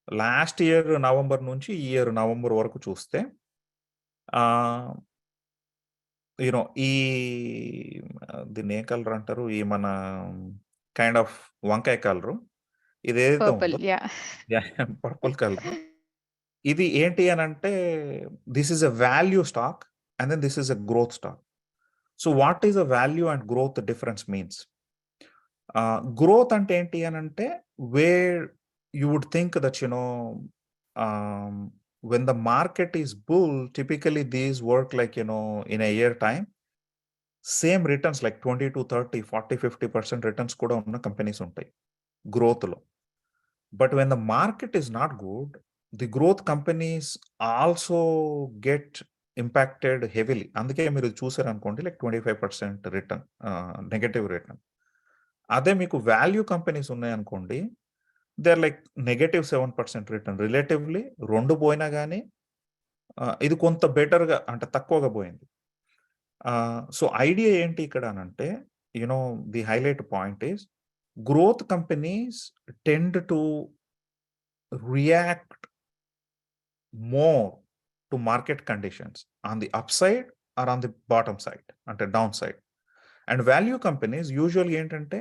Last year November నుంచి ఈ year November వరకు చూస్తే ఈ దీన్ని ఏ colour అంటారు? ఈ మన కైండ్ ఆఫ్ వంకాయ కలరు. ఇదేదైతే పర్పుల్. ఉందో యాహ్! పర్పుల్ కలర్, ఇది ఏంటి అనంటే this is a value stock and then this is a growth stock. So what is a value and growth difference means? Growth అంటే ఏంటి అనంటే where you would think that when the market is bull, typically these work like in a year time, same returns like 20 to 30, 40, 50% returns కూడా ఉన్న companies ఉంటాయి గ్రోత్లో. But when the market is not good, the growth companies also get impacted heavily. అందుకే మీరు చూసారనుకోండి like 25% return, negative return. అదే మీకు value companies ఉన్నాయనుకోండి, they are like negative 7% return. Relatively రెండు పోయినా కానీ ఇది కొంత బెటర్గా అంటే తక్కువగా పోయింది. సో ఐడియా ఏంటి ఇక్కడ అనంటే, the highlight point is growth companies tend to react more to market conditions on the upside or on the bottom side, అంటే downside. And value companies usually ఏంటంటే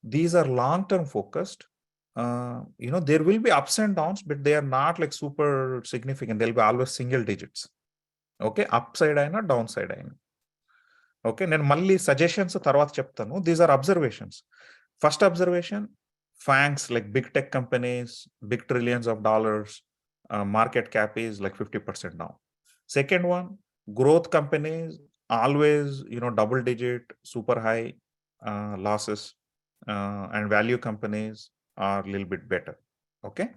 these are long term focused. There will be ups and downs, but they are not like super significant. They'll be always single digits. Okay, upside అయినా downside అయినా. Okay, నేను మళ్ళీ suggestions తర్వాత చెప్తాను. These are observations. First observation, FANGs like big tech companies, big trillions of dollars, market cap is like 50% down. Second one, growth companies always double digit, super high losses, and value companies are a little bit better. Okay,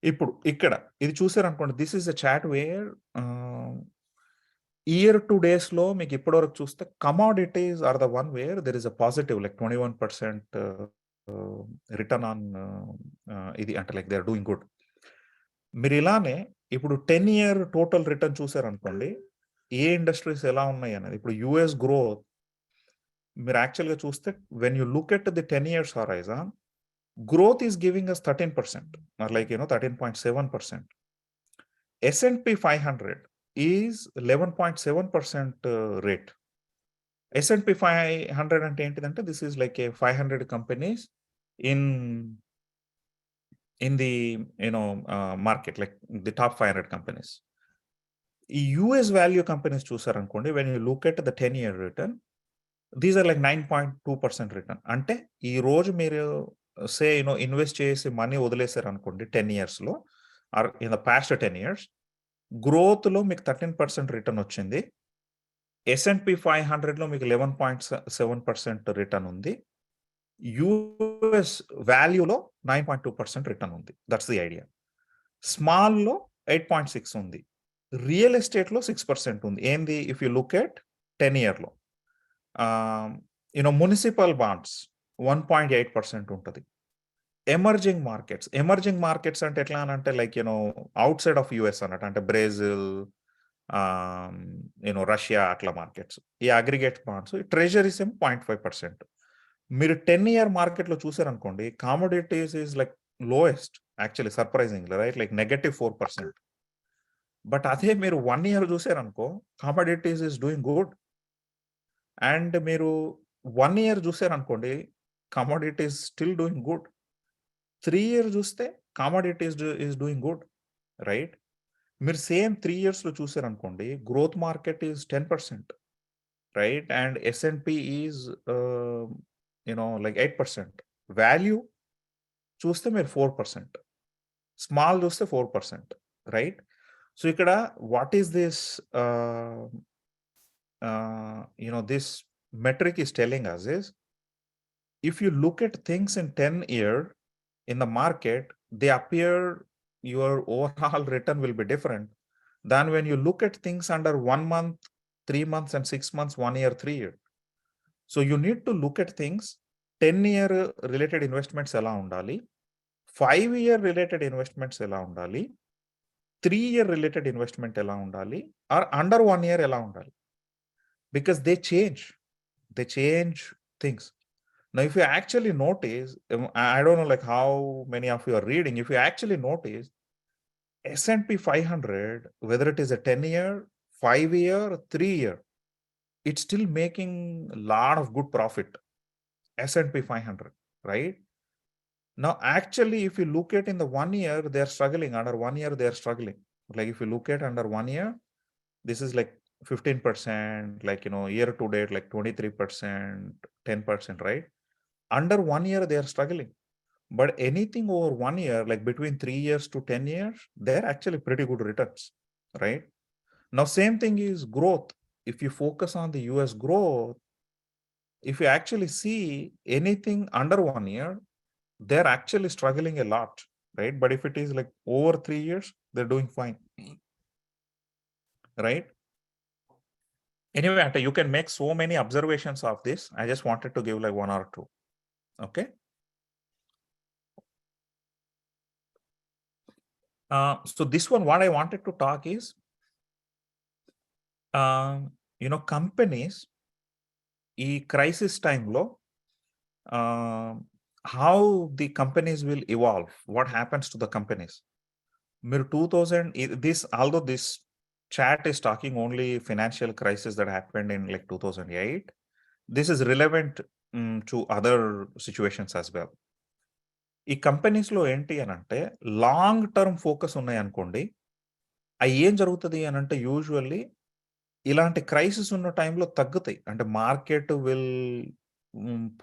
ఇప్పుడు ఇక్కడ ఇది చూసారనుకోండి, this is a chart where year to days లో మీకు ఇప్పటివరకు చూస్తే commodities are the one where there is a positive like 21% return on ఇది, అంటే like they are doing good. మీరు ఇలానే ఇప్పుడు 10-year టోటల్ రిటర్న్ చూసారనుకోండి, ఏ ఇండస్ట్రీస్ ఎలా ఉన్నాయి అనేది. ఇప్పుడు యుఎస్ గ్రోత్ మీరు యాక్చువల్గా చూస్తే when you look at the 10 years horizon, growth is giving us 13%, or like 13.7%. S&P 500 is 11.7% rate. S&P 500 అంటే ఏంటిదంటే this is like a 500 companies in the market, like the top 500 companies. ఈ US value companies చూసారనుకోండి, when you look at the 10-year return, these are like 9.2% return. అంటే ఈ రోజు మీరు సే invest చేసి money వదిలేసారు అనుకోండి 10 yearsలో, or in the past 10 years, గ్రోత్లో మీకు 13% రిటర్న్ వచ్చింది. S&P 500లో మీకు 11.7% రిటర్న్ ఉంది. యుఎస్ వాల్యూలో 9.2% రిటర్న్ ఉంది. That's the idea. స్మాల్లో 8.6 ఉంది. రియల్ ఎస్టేట్లో 6% ఉంది. ఏంది? ఇఫ్ యూ లుక్ ఎట్ 10-yearలో మున్సిపల్ బాండ్స్ 1.8% ఉంటుంది. ఎమర్జింగ్ మార్కెట్స్ అంటే ఎట్లా అని అంటే like outside of US అన్నట్టు, అంటే బ్రెజిల్, రష్యా అట్లా మార్కెట్స్. ఈ అగ్రిగేట్ బాండ్స్, ట్రెజరీస్ ఏమో 0.5%. మీరు 10-year మార్కెట్లో చూసారనుకోండి, commodities is like lowest actually, surprisingly, right, like -4%. But అదే మీరు 1 year చూసారనుకో, commodities is doing good. And మీరు 1 year చూసారనుకోండి, commodities still doing good. 3 year చూస్తే commodities is doing good, right. మీరు సేమ్ 3 yearsలో చూసారనుకోండి, growth market is 10%, right, and S&P is like 8%. Value చూస్తే మీరు 4%, స్మాల్ చూస్తే 4%, రైట్. సో ఇక్కడ what is this this metric is telling us is, if you look at things in 10-year in the market, they appear your overall return will be different than when you look at things under 1 month, 3 months, and 6 months, 1 year, 3 year. So you need to look at things 10-year related investments ఎలా ఉండాలి, 5-year related investments ఎలా ఉండాలి, 3-year related investment ఎలా ఉండాలి, or under 1 year ఎలా ఉండాలి. Because they change things. Now, if you actually notice, I don't know like how many of you are reading, if you actually notice, S&P 500, whether it is a 10-year, 5-year, 3-year, it's still making a lot of good profit. S&P 500, right? Now, actually, if you look at in the 1 year, they are struggling. Under 1 year, they are struggling. Like if you look at under 1 year, this is like 15%, like, year to date, like 23%, 10%, right? Under 1 year, they are struggling. But anything over 1 year, like between 3 years to 10 years, they're actually pretty good returns, right? Now, same thing is growth. If you focus on the US growth, if you actually see anything under 1 year, they're actually struggling a lot, right? But if it is like over 3 years, they're doing fine, right? Anyway, Anta, you can make so many observations of this. I just wanted to give like one or two. Okay. So this one, what I wanted to talk is, companies ఈ crisis టైంలో how the companies will evolve, what happens to the companies. మీరు 2000, although this chat is talking only financial crisis that happened in like 2008, this is relevant to other situations as well. ఈ కంపెనీస్లో ఏంటి అని అంటే long term focus ఉన్నాయి అనుకోండి, అవి ఏం జరుగుతుంది అని అంటే యూజువల్లీ ఇలాంటి క్రైసిస్ ఉన్న టైంలో తగ్గుతాయి. అంటే market will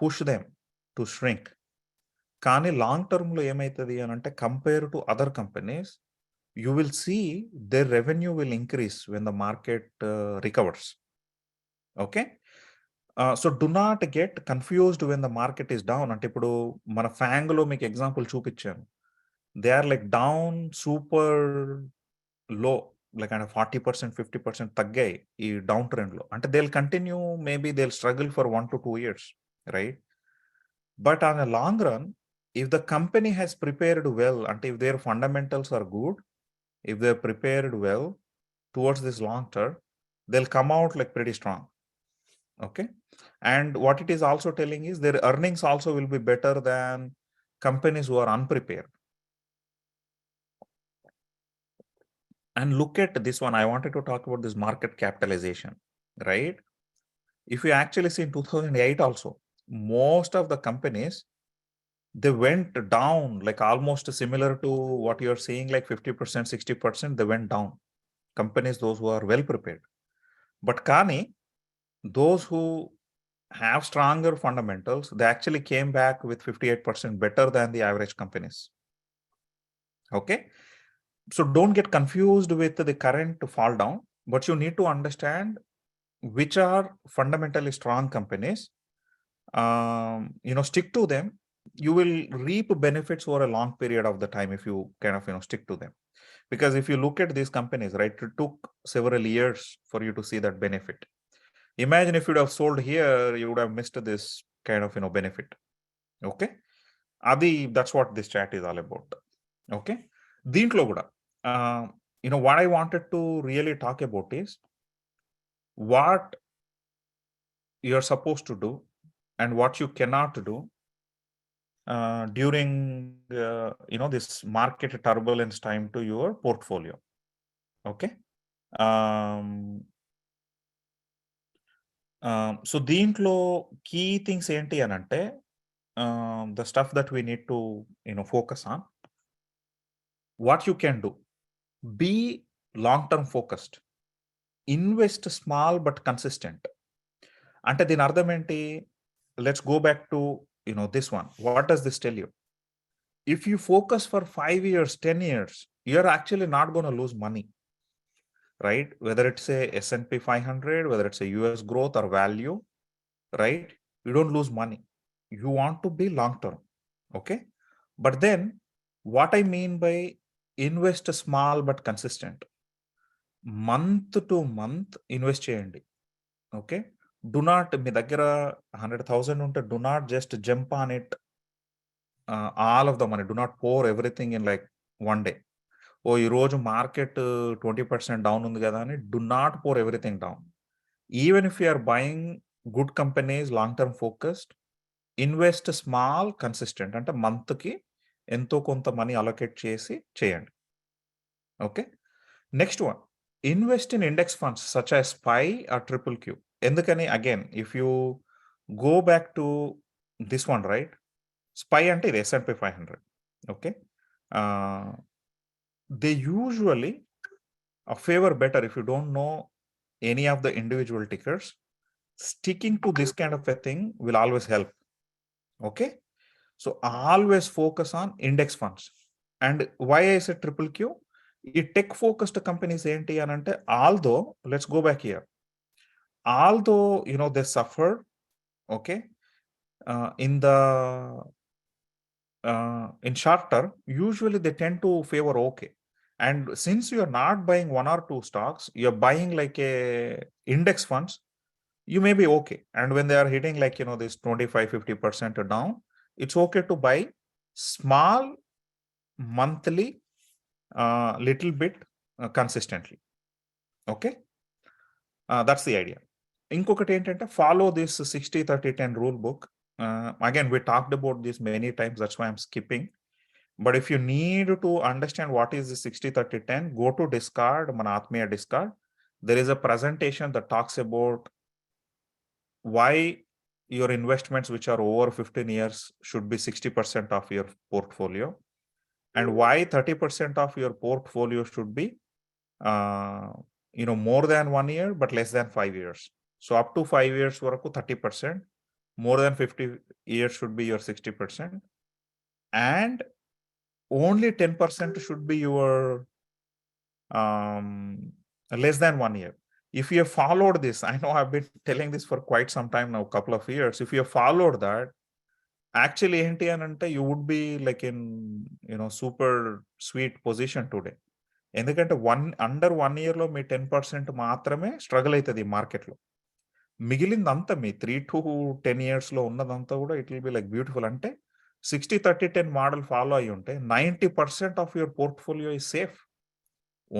push them to shrink. కానీ లాంగ్ టర్మ్‌లో ఏమైతది అని అంటే compare to other companies, you will see their revenue will increase when the market recovers. Okay. So do not get confused when the market is down. అంటే ఇప్పుడు మన ఫ్యాంగ్‌లో మీకు ఎగ్జాంపుల్ చూపిచ్చాను. They are like down super low, like అంటే 40%, 50% తగ్గాయి ఈ down ట్రెండ్‌లో. అంటే they will continue, maybe they will struggle for 1 to 2 years, right? But on a long run, if the company has prepared well, and if their fundamentals are good, if they're prepared well towards this long term, they'll come out like pretty strong. Okay. And what it is also telling is their earnings also will be better than companies who are unprepared. And look at this one. I wanted to talk about this market capitalization, right? If you actually see in 2008 also, most of the companies, they went down like almost similar to what you're seeing, like 50%, 60%, they went down. Companies, those who are well prepared. But Kani, those who have stronger fundamentals, they actually came back with 58% better than the average companies. Okay. So don't get confused with the current fall down, but you need to understand which are fundamentally strong companies. Stick to them. You will reap benefits over a long period of the time if you kind of stick to them. Because if you look at these companies, right, it took several years for you to see that benefit. Imagine if you'd have sold here, you would have missed this kind of benefit. Okay. Adi, that's what this chat is all about. Okay. Deentlo kuda, what I wanted to really talk about is what you're supposed to do and what you cannot do during this market turbulence time to your portfolio. Okay. So దీంట్లో key things ఏంటి అని అంటే, the stuff that we need to focus on, what you can do. Be long-term focused. Invest small but consistent. అంటే దీని అర్థం ఏంటి? Let's go back to this one. What does this tell you? If you focus for 5 years, 10 years, you're actually not going to lose money, right? Whether it's a S&P 500, whether it's a US growth or value, right? You don't lose money. You want to be long-term. Okay. But then what I mean by invest small but consistent, month to month invest cheyandi. Okay. Do not, మీ దగ్గర 100,000 ఉంటే do not just jump on it, all of the money. Do not pour everything in like one day. ఓ ఈరోజు market 20% down ఉంది కదా అని do not pour everything down. Even if you are buying good companies, long-term focused, invest small, consistent. అంటే మంత్కి ఎంతో కొంత money allocate చేసి చేయండి. Okay. Next one, invest in index funds such as SPY or QQQ. ఎందుకని? Again, if you go back to this one, right, SPY అంటే ఇది S&P 500. Okay. They usually favor better if you don't know any of the individual tickers. Sticking to this kind of a thing will always help. Okay. So always focus on index funds. And why I said triple Q? ఈ tech focused companies ఏంటి అని అంటే, although let's go back here, although they suffered, okay, in the in short term, usually they tend to favor okay. And since you are not buying one or two stocks, you're buying like a index funds, you may be okay. And when they are hitting like this 25-50% down, it's okay to buy small monthly, little bit, consistently. Okay. That's the idea. ఇంకొకటి ఏంటంటే, follow this 60-30-10 rule book. Again, we talked about this many times, that's why I'm skipping. But if you need to understand what is the 60-30-10, go to Discord, మన ఆత్మీయ Discord. There is a presentation that talks about why your investments which are over 15 years should be 60% of your portfolio, and why 30% of your portfolio should be more than 1 year but less than 5 years. So up to 5 years varaku 30%, more than 50 years should be your 60%, and only 10% should be your less than 1 year. If you have followed this, I know I've been telling this for quite some time now, couple of years. If you have followed that, actually ఏంటి అని అంటే, you would be like in super sweet position today. ఎందుకంటే under 1 ఇయర్లో మీ 10% మాత్రమే struggle అవుతుంది ఈ మార్కెట్లో. మిగిలిందంతా మీ 3-10 ఇయర్స్లో ఉన్నదంతా కూడా it will be like beautiful. అంటే 60-30-10 మోడల్ ఫాలో అయ్యి ఉంటే 90% of your portfolio is safe,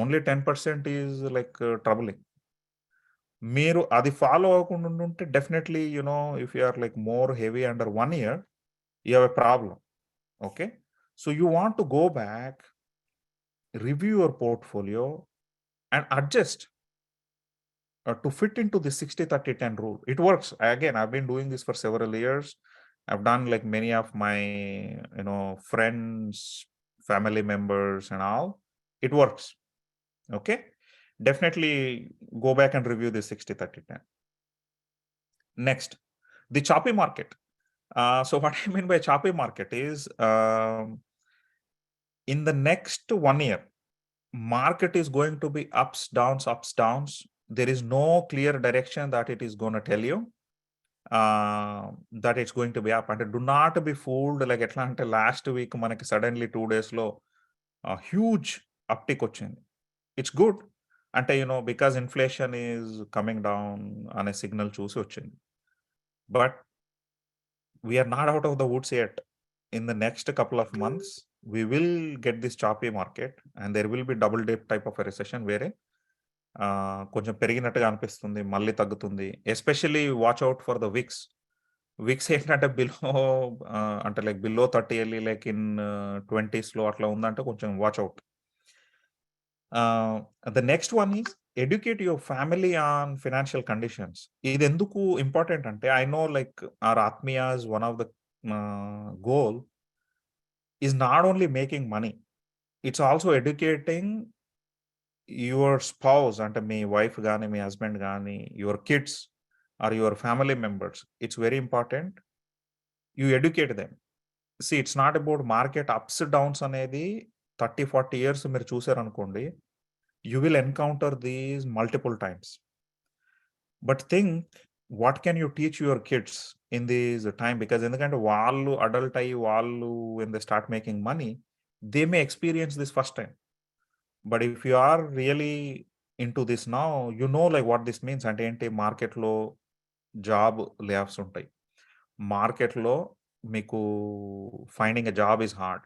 only 10% is like troubling. మీరు అది ఫాలో అవ్వకుండా ఉంటే definitely if you are like more heavy under 1 year, you have a problem. Okay. So you want to go back, review your portfolio and adjust to fit into the 60-30-10 rule. It works. Again, I've been doing this for several years. I've done like many of my friends, family members and all. It works. Okay. Definitely go back and review the 60-30-10. Next, the choppy market. So what I mean by choppy market is, in the next 1 year, market is going to be ups, downs. There is no clear direction that it is going to tell you that it's going to be up. And do not be fooled. Like etlante last week manaki suddenly 2 days lo a huge uptick ochindi. It's good. Ante because inflation is coming down on a signal చూసి వచ్చింది. But we are not out of the woods yet. In the next couple of months, we will get this choppy market and there will be double dip type of a recession where కొంచెం పెరిగినట్టుగా అనిపిస్తుంది, మళ్ళీ తగ్గుతుంది. Especially watch out for the wicks. Wicks ఏంటంటే అంటే like below 30 వెళ్ళి like in 20s అట్లా ఉందంటే కొంచెం watch out. The next one is educate your family on financial conditions. ఇది ఎందుకు ఇంపార్టెంట్ అంటే, ఐ నో లైక్ ఆర్ ఆత్మీయాస్ one of the goal is not only making money, it's also educating your spouse, అంటే మీ wife కానీ మీ husband కానీ, your kids or your family members. It's very important you educate them. See it's not about market ups downs అనేది 30-40 years మీరు చూసారనుకోండి, you will encounter these multiple times. But think what can you teach your kids in this time, because ఎందుకంటే వాళ్ళు adult అయ్యి వాళ్ళు when they start making money, they may experience this first time. But if you are really into this now, you know like what this means. అంటే ఏంటి, మార్కెట్లో job layoffs ఉంటాయి, మార్కెట్లో మీకు finding a job is hard,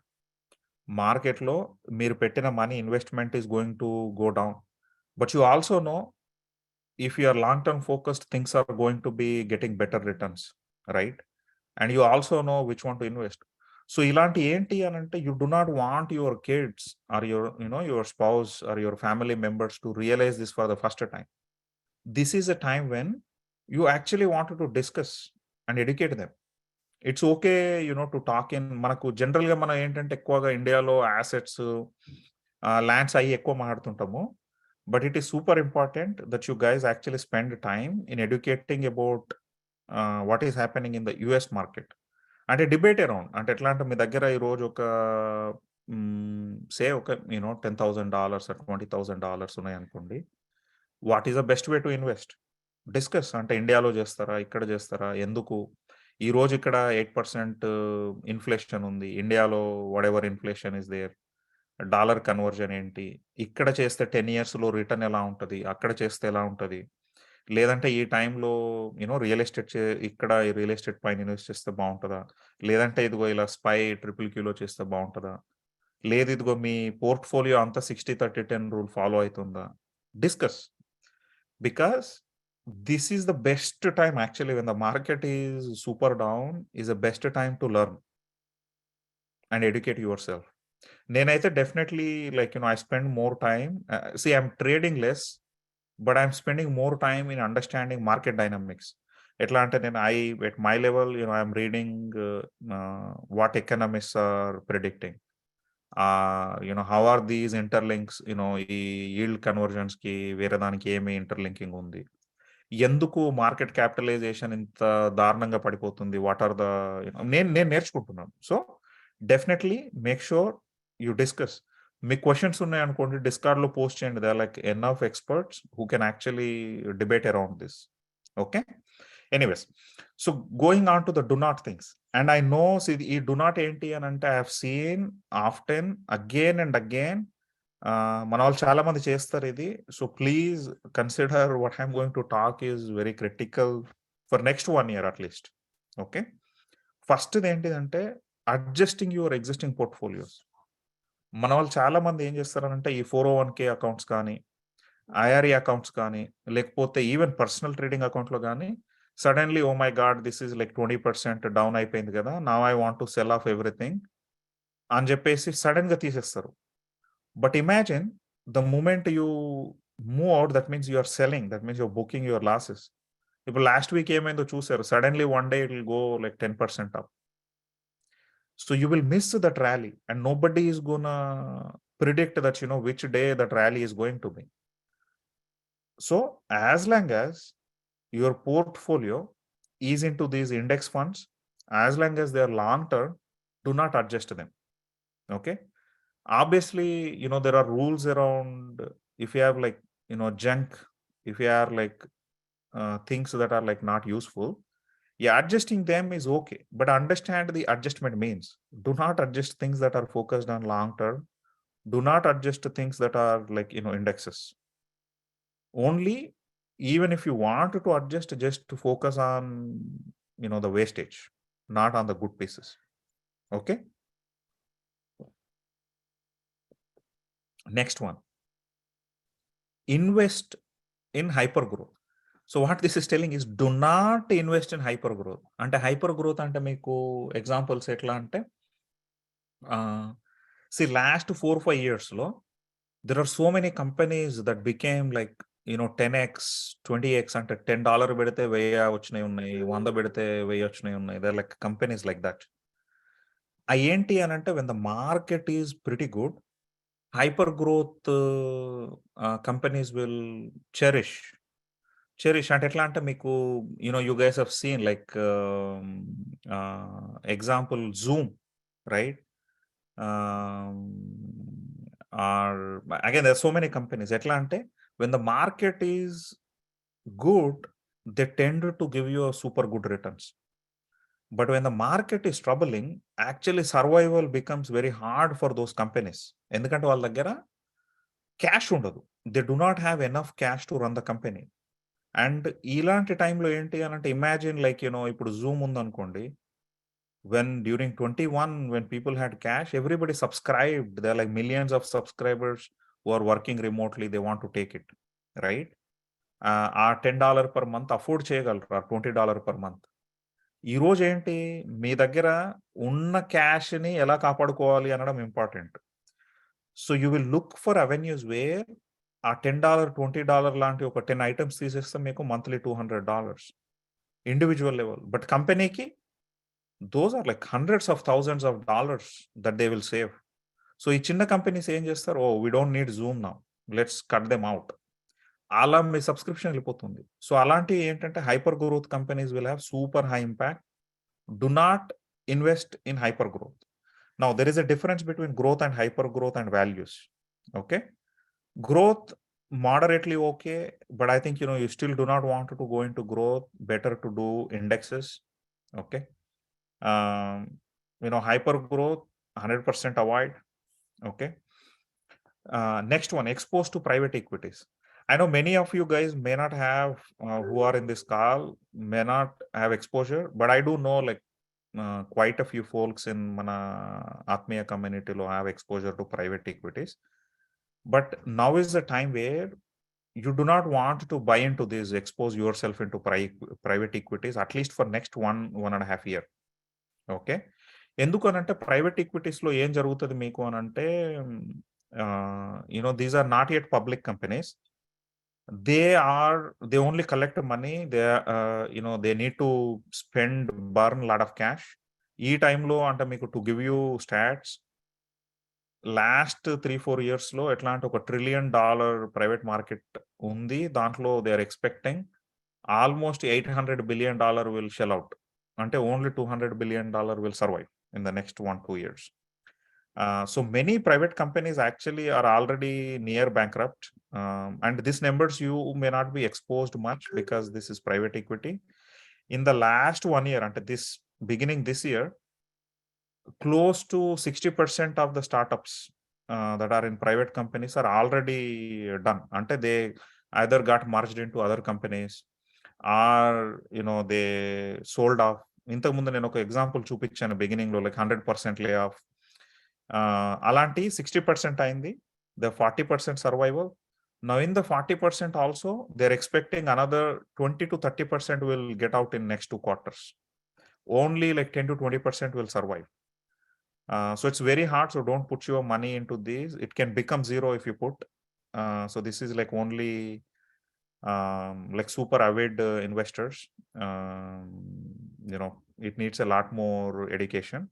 మార్కెట్లో మీరు పెట్టిన money investment is going to go down. But you also know if you are long term focused, things are going to be getting better returns, right? And you also know which one to invest. So ilanti enti anante, you do not want your kids or your spouse or your family members to realize this for the first time. This is a time when you actually wanted to discuss and educate them. It's okay to talk in మనకు జనరల్‌గా మనం ఏంటంటే ఎక్కువగా ఇండియాలో assets, lands అయ్యి ఎక్కువ మాట్లాడుతుంటాము. But it is super important that you guys actually spend time in educating about what is happening in the US market. అంటే డిబేట్ అరౌండ్ అంటే ఎట్లా అంటే మీ దగ్గర ఈరోజు ఒక సే ఒక $10,000 $20,000 ఉన్నాయనుకోండి. What is the best way to invest? Discuss. అంటే ఇండియాలో చేస్తారా? ఇక్కడ చేస్తారా? ఎందుకు? ఈరోజు ఇక్కడ 8% ఇన్‌ఫ్లేషన్ ఉంది. ఇండియాలో whatever inflation is there. Dollar conversion ఏంటి? ఇక్కడ చేస్తే 10 ఇయర్స్‌లో రిటర్న్ ఎలా ఉంటది? అక్కడ చేస్తే ఎలా ఉంటది? లేదంటే ఈ టైంలో రియల్ ఎస్టేట్ ఇక్కడ ఈ రియల్ ఎస్టేట్ పైన ఇన్వెస్ట్ చేస్తే బావుంటదా? లేదంటే ఇదిగో ఇలా స్పై, ట్రిపుల్ క్యూలో చేస్తే బావుంటదా? లేదు ఇదిగో మీ పోర్ట్‌ఫోలియో అంతా 60, 30, 10 రూల్ ఫాలో అయితుందా? Discuss. Because this is the best time actually when the market is super down is the best time to learn and educate yourself. నేనైతే definitely I spend more time. I'm trading less, but I'm spending more time in understanding market dynamics. ఎట్లా అంటే నేను at my level I'm reading what economics are predicting. How are these interlinks, ఈ yield convergences కి వేరే దానికి ఏమి interlinking ఉంది, ఎందుకు మార్కెట్ క్యాపిటలైజేషన్ ఇంత దారుణంగా పడిపోతుంది, వాట్ ఆర్ ద నేను నేను నేర్చుకుంటున్నాను. So definitely make sure you discuss. మీకు క్వశ్చన్స్ ఉన్నాయనుకోండి, డిస్కార్డ్లో పోస్ట్ చేయండి. They are like N of experts who can actually debate around this. Okay, anyways. So going on to the do not things. And I know ఈ do not ఏంటి అని అంటే I have seen often again and again. మన వాళ్ళు చాలా మంది చేస్తారు ఇది. So please consider what I'm going to talk is very critical for next 1 year at least. Okay, ఫస్ట్ది ఏంటిదంటే అడ్జస్టింగ్ యువర్ ఎగ్జిస్టింగ్ పోర్ట్ఫోలియోస్. మన వాళ్ళు చాలా మంది ఏం చేస్తారంటే ఈ 401k అకౌంట్స్ కానీ, ఐఆర్ఏ అకౌంట్స్ కానీ, లేకపోతే ఈవెన్ పర్సనల్ ట్రేడింగ్ అకౌంట్లో కానీ suddenly oh my god this is like 20% down అయిపోయింది కదా, now I want to sell off everything అని చెప్పేసి సడన్ గా తీసేస్తారు. But imagine the moment you move out, that means you're selling, that means you're booking your losses. ఇప్పుడు last week ఏమైందో చూసారు, suddenly one day it will go like 10% up. So you will miss that rally and nobody is gonna predict that which day that rally is going to be. So as long as your portfolio is into these index funds, as long as they are long term, do not adjust them. Okay, obviously there are rules around. If you have junk, if you are things that are not useful, yeah, adjusting them is okay, but understand the adjustment means. Do not adjust things that are focused on long term. Do not adjust things that are indexes. Only, even if you want to adjust, just to focus on the wastage, not on the good pieces. Okay, next one, invest in hyper growth. So what this is telling is do not invest in hyper growth. Ante hyper growth ante meeku examples etla ante see last 4-5 years lo there are so many companies that became 10x 20x అంటే $10 పెడితే 1000 వచ్చినాయి ఉన్నాయి, 100 పెడితే 1000 వచ్చినాయి ఉన్నాయి. They like companies like that. ఆ ఏంటి అని అంటే when the market is pretty good, hyper growth companies will cherish అంటే ఎట్లా అంటే మీకు you guys have seen example Zoom, right? Or again there are so many companies etla ante when the market is good they tend to give you a super good returns, but when the market is troubling actually survival becomes very hard for those companies endukante వాళ్ళ దగ్గర cash ఉండదు. They do not have enough cash to run the company. And ఇలాంటి టైంలో ఏంటి అని అంటే imagine ఇప్పుడు Zoom ఉందనుకోండి, when during 21 when people had cash everybody subscribed. There are millions of subscribers who are working remotely, they want to take it, right? ఆ $10 per month afford చేయగలరు, ఆ $20 per month. ఈ రోజు ఏంటి, మీ దగ్గర ఉన్న క్యాష్ని ఎలా కాపాడుకోవాలి అనడం important. So you will look for avenues where ah $10 $20 లాంటి ఒక 10 ఐటమ్స్ తీసేస్తే మీకు మంత్లీ $200 ఇండివిజువల్ లెవెల్. బట్ కంపెనీకి those are like hundreds of thousands of dollars that they will save. So ఈ చిన్న కంపెనీస్ ఏం చేస్తారు, oh we don't need Zoom now, let's cut them out, అలా మీ సబ్స్క్రిప్షన్ వెళ్ళిపోతుంది. సో అలాంటివి ఏంటంటే hyper growth companies will have super high impact. Do not invest in hyper growth. Now there is a difference between growth and hyper growth and values. Okay, growth moderately okay, but I think you still do not want to go into growth, better to do indexes. Okay, um, hyper growth 100% avoid. Okay, next one, exposed to private equities. I know many of you guys may not have who are in this call may not have exposure, but I do know like quite a few folks in mana Atmiya community lo have exposure to private equities. But now is the time where you do not want to buy into this, expose yourself into private equities at least for next 1.5 year. Okay, ఎందుకనంటే private equities లో ఏం జరుగుతుంది మీకు అని అంటే, these are not yet public companies. they only collect money, they need to burn lot of cash. ఈ టైంలో అంటే మీకు to give you stats, last 3-4 years లో ఎట్లా అంటే ఒక $1 trillion ప్రైవేట్ మార్కెట్ ఉంది. దాంట్లో they are expecting almost $800 billion will shell out. అంటే only $200 billion will survive in the next 1-2 years. So many private companies actually are already near bankrupt, and these numbers you may not be exposed much because this is private equity. In the last 1 year, until this beginning this year, close to 60% of the startups that are in private companies are already done. Ante they either got merged into other companies or they sold off. ఇంతకు ముందు నేను ఒక example చూపించాను beginning లో, like 100% lay off. అలాంటి 60% అయింది, the 40% survival. Now in the 40% also they are expecting another 20-30% will get out in next 2 quarters. Only like 10-20% will survive. So it's very hard. So don't put your money into these. It can become zero if you put. So this is like only like super avid investors. It needs a lot more education.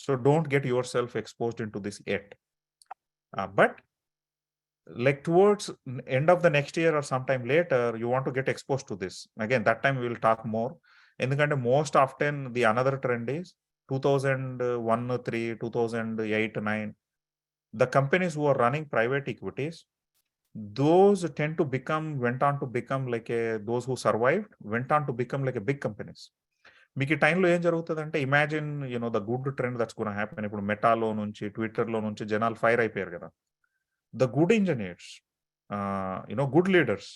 So don't get yourself exposed into this yet. But like towards end of the next year or sometime later, you want to get exposed to this. Again, that time we will talk more. ఎందుకంటే most often the another trend is 2001-3, 2008-9, the companies who are running private equities, those went on to become like those who survived went on to become like a big companies. మీకు ఈ టైంలో ఏం జరుగుతుందంటే, imagine the good trend that's gonna happen. ఇప్పుడు మెటాలో నుంచి, ట్విట్టర్లో నుంచి జనాలు ఫైర్ అయిపోయారు కదా. The good engineers, good leaders,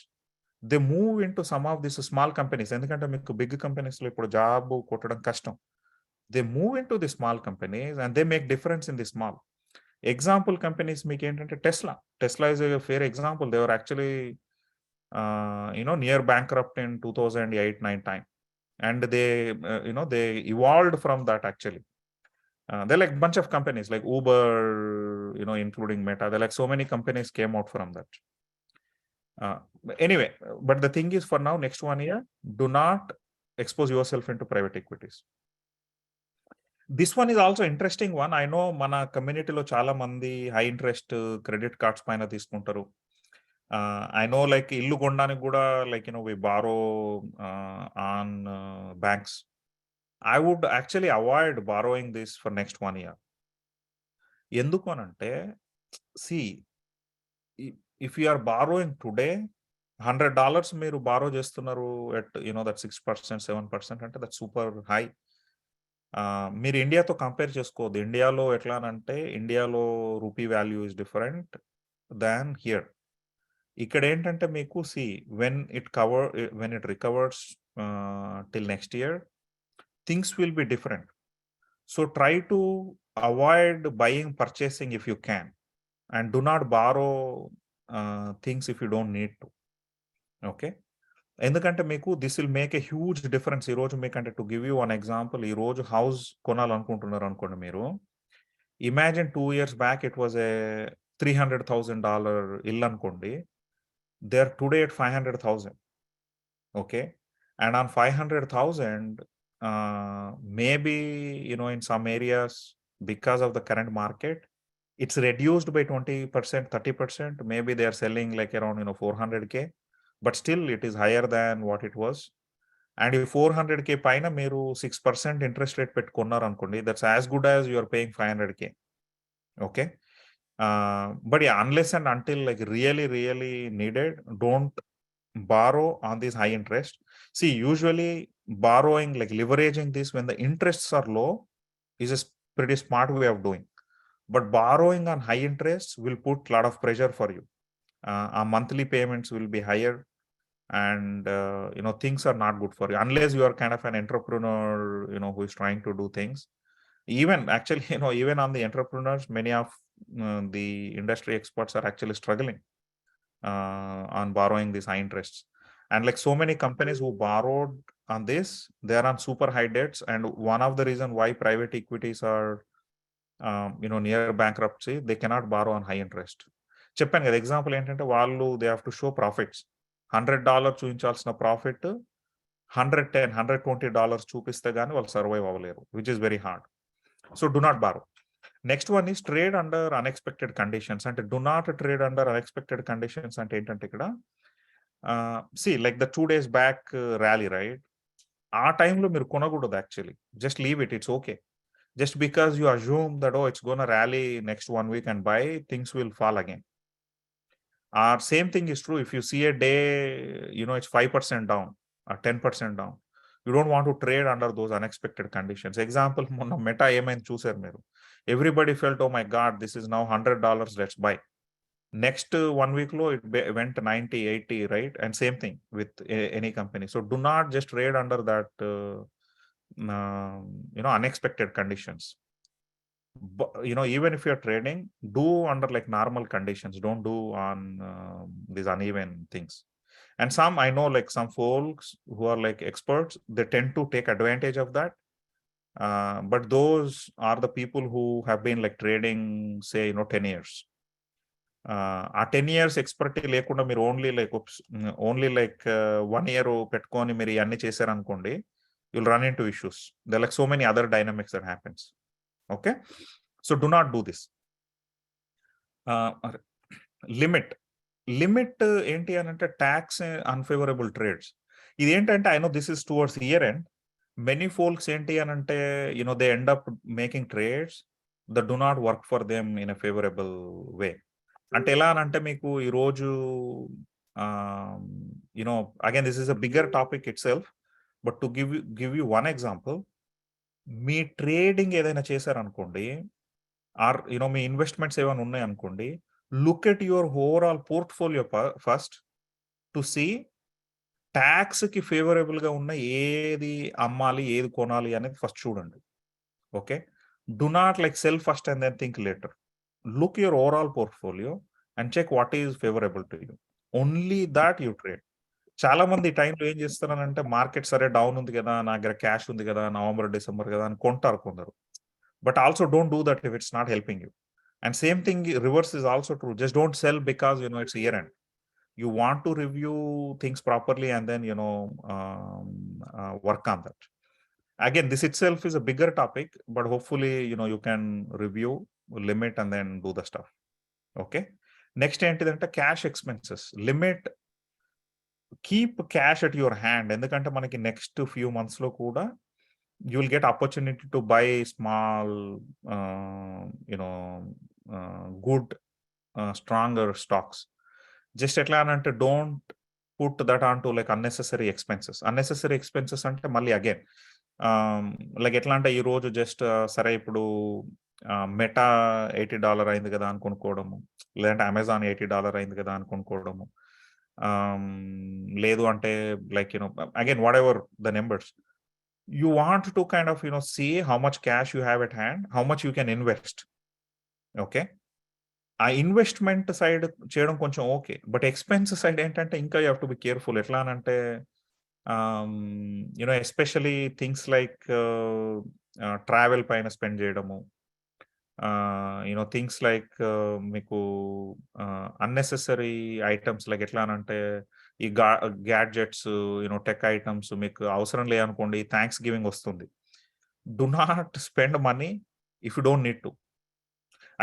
they move into some of this small companies. ఎందుకంటే మీకు బిగ్ కంపెనీస్ లో ఇప్పుడు జాబ్ కొట్టడం కష్టం. They move into the small companies and they make difference in the small. Example companies మీకు ఏంటంటే Tesla is a fair example. They were actually near bankrupt in 2008-9 time, and they evolved from that actually. They're like bunch of companies like Uber, including Meta. They're like so many companies came out from that. Anyway, but the thing is, for now, next 1 year, do not expose yourself into private equities. This one is also interesting one. I know mana community lo chala mandi high interest credit cards paina తీసుకుంటారు. I know like illu kondaniki kuda like we borrow on banks. I would actually avoid borrowing this for next 1 year. ఎందుకు అనంటే, see, if you are borrowing today, $100 మీరు borrow చేస్తున్నారు at that 6%, 7% అంటే that super high. మీరు ఇండియాతో compare చేసుకోవద్దు. ఇండియాలో ఎట్లా అంటే, ఇండియాలో rupee value is different than here. ఇక్కడ ఏంటంటే మీకు when it recovers till next year, things will be different. So try to avoid buying, purchasing if you can, and do not borrow things if you don't need to. Okay, ఎందుకంటే మీకు this will make a huge difference. ఈ రోజు మీకంటే to give you one example, ఈ రోజు house కొనాలనుకుంటున్నారు అనుకోండి మీరు. Imagine 2 years back it was a $300,000 ఇల్లు అనుకోండి. They are today at 500,000. Okay, and on 500,000 maybe, in some areas, because of the current market, it's reduced by 20%, 30%. Maybe they are selling like around 400K, but still it is higher than what it was. And if 400K పైన మీరు 6% interest rate పెట్టుకున్నారు అనుకోండి, that's as good as you're paying 500K. Okay, but yeah, unless and until like really needed, don't borrow on this high interest. See, usually borrowing, like leveraging this when the interests are low, is a pretty smart way of doing. But borrowing on high interests will put a lot of pressure for you. Our monthly payments will be higher, and things are not good for you unless you are kind of an entrepreneur, who is trying to do things. Even actually, even on the entrepreneurs, many of the industry experts are actually struggling on borrowing these high interests. And like so many companies who borrowed on this, they are on super high debts. And one of the reason why private equities are near bankruptcy, they cannot borrow on high interest. చెప్పాను కదా, example ఏంటంటే వాళ్ళు they have to show profits. $100 చూపించాల్సిన profit $120 చూపిస్తే కానీ వాళ్ళు survive అవ్వలేరు, which is very hard. So do not borrow. Next one is trade under unexpected conditions. అంటే do not trade under unexpected conditions అంటే ఏంటంటే ఇక్కడ see like the 2 days back rally, right? ఆ టైంలో మీరు కొనకూడదు actually. Just leave it, it's okay. Just because you assume that, oh, it's going to rally next 1 week and buy, things will fall again. Same thing is true if you see a day, it's 5% down or 10% down. You don't want to trade under those unexpected conditions. Example, Meta ఏమైంది చూసారు మీరు. Everybody felt, oh my God, this is now $100, let's buy. Next 1 week low, it went 90, 80, right? And same thing with any company. So do not just trade under that unexpected conditions. But, even if you're trading, do under like normal conditions. Don't do on these uneven things. And I know like some folks who are like experts, they tend to take advantage of that. But those are the people who have been like trading, say, 10 years. ఆ 10 years ఎక్స్పర్టీ లేకుండా మీరు only like 1 year పెట్టుకొని మీరు ఇవన్నీ చేశారనుకోండి, you'll run into issues. There are like so many other dynamics that happens. Okay, so do not do this. Limit ఏంటి అని అంటే ట్యాక్స్ అన్ఫేవరబుల్ ట్రేడ్స్. ఇది ఏంటంటే I know this is towards year end. Many folks ఏంటి అని అంటే they end up making trades that do not work for them in a favourable way. అంటే ఎలా అని అంటే మీకు ఈరోజు again this is a bigger topic itself, but to give you one example, మీ ట్రేడింగ్ ఏదైనా చేశారనుకోండి, ఆర్ మీ ఇన్వెస్ట్మెంట్స్ ఏమైనా ఉన్నాయనుకోండి, look at your overall portfolio first to see ట్యాక్స్కి ఫేవరబుల్గా ఉన్న ఏది అమ్మాలి, ఏది కొనాలి అనేది ఫస్ట్ చూడండి. Okay, do not like sell first and then think later. Look your overall portfolio and check what is favourable to you. Only that you trade. చాలా మంది ఈ టైంలో ఏం చేస్తారనంటే, మార్కెట్ సరే డౌన్ ఉంది కదా, నా దగ్గర క్యాష్ ఉంది కదా, నవంబర్ డిసెంబర్ కదా అని కొంటారు కొందరు. But also don't do that if it's not helping you. And same thing reverse is also true. Just don't sell because it's year end. You want to review things properly and then work on that. Again, this itself is a bigger topic, but hopefully you can review, limit, and then do the stuff. Okay, next ఏంటిదంటే cash expenses limit. Keep cash at your hand, ఎందుకంటే మనకి next few months లో కూడా you will get opportunity to buy small good stronger stocks. Just ఎట్లా అని అంటే, don't put that on to like unnecessary expenses. Unnecessary expenses అంటే మళ్ళీ again like ఎట్లా అంటే, ఈరోజు జస్ట్ సరే ఇప్పుడు మెటా $80 అయింది కదా అని కొనుక్కోవడము, లేదంటే అమెజాన్ $80 అయింది కదా అని కొనుక్కోవడము, లేదు అంటే like again what ever the numbers, you want to kind of see how much cash you have at hand, how much you can invest. Okay, ఆ ఇన్వెస్ట్మెంట్ సైడ్ చేయడం కొంచెం ఓకే, బట్ ఎక్స్పెన్స్ సైడ్ ఏంటంటే ఇంకా you have to be careful. ఎట్లా అంటే especially things like travel పైన spend చేయడము, things like మీకు అన్నెసెసరీ ఐటమ్స్ లైక్ ఎట్లా అంటే ఈ గ్యాడ్జెట్స్, టెక్ ఐటమ్స్ మీకు అవసరం లేదనుకోండి, థ్యాంక్స్ గివింగ్ వస్తుంది. Do not spend money if you don't need to.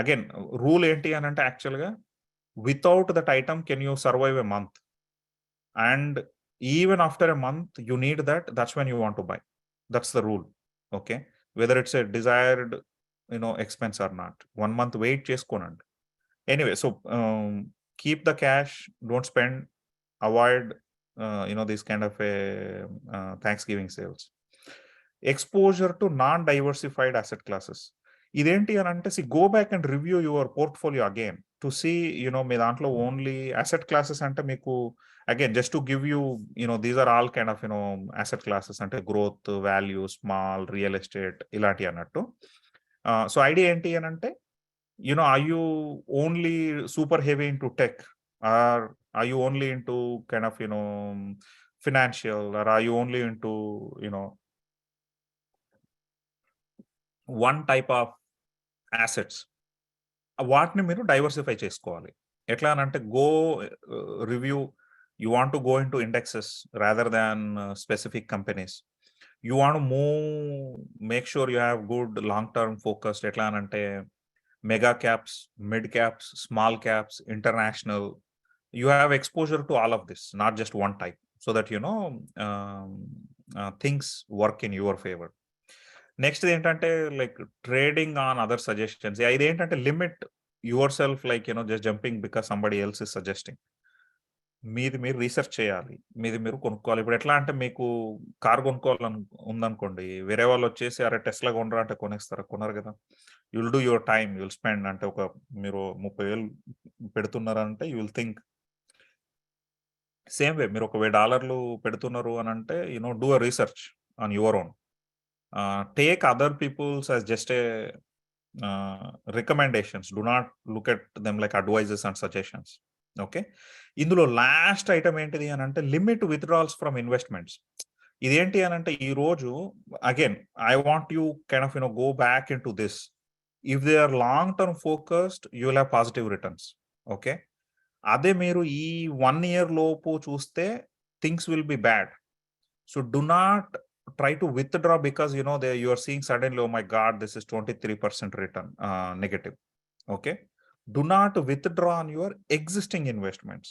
Again rule ఏంటి అని అంటే యాక్చువల్గా without that item can you survive a month, and even after a month you need that, that's when you want to buy. That's the rule. Okay, whether it's a desired expense or not. 1 month wait చేసుకోనండి. Anyway, so keep the cash, don't spend, avoid these kind of Thanksgiving sales. Exposure to non-diversified asset classes. ఇదేంటి అని అంటే go back and review your portfolio again to see మీ దాంట్లో only asset classes అంటే మీకు again just to give you these are all kind of asset classes అంటే growth, value, small, real estate ఇలాంటి అన్నట్టు. సో ఐడియా ఏంటి అని అంటే are you only super heavy into tech, or are you only into kind of financial, or are you only into one type of assets? వాటిని మీరు diversify చేసుకోవాలి. ఎట్లా అంటే go review, you want to go in to indexes rather than specific companies. You want move, make sure you have good long term focused. ఎట్లా అంటే mega caps, mid caps, small caps, international. You have exposure to all of this, not just one type, so that things work in your favor. Next ఏంటంటే like trading on other suggestions. ఇదేంటంటే limit yourself, like just jumping because somebody else is suggesting. మీది మీరు research చేయాలి, మీది మీరు కొనుక్కోవాలి. ఇప్పుడు ఎట్లా అంటే మీకు కార్ కొనుక్కోవాలని ఉందనుకోండి, వేరే వాళ్ళు వచ్చేసి అరే టెస్లా కొనరా అంటే కొనేస్తారా? కొనరు కదా. You'll do your time, you'll spend. అంటే మీరు 30,000 పెడుతున్నారంటే you will think. Same way మీరు ఒక $1000 పెడుతున్నారు అని అంటే do a research on your own. Take other people's as just a recommendations. Do not look at them like advices and suggestions. Okay, ఇందులో last item ఏంటిది అని అంటే లిమిట్ విత్డ్రాల్స్ ఫ్రమ్ ఇన్వెస్ట్మెంట్స్. ఇదేంటి అని అంటే ఈ రోజు again I want you kind of go back into this. If they are long term focused you will have positive returns. Okay, అదే మీరు ఈ 1 year లోపు చూస్తే things will be bad. So do not try to withdraw because you are seeing suddenly, oh my god, this is 23% return negative. Okay, do not withdraw on your existing investments.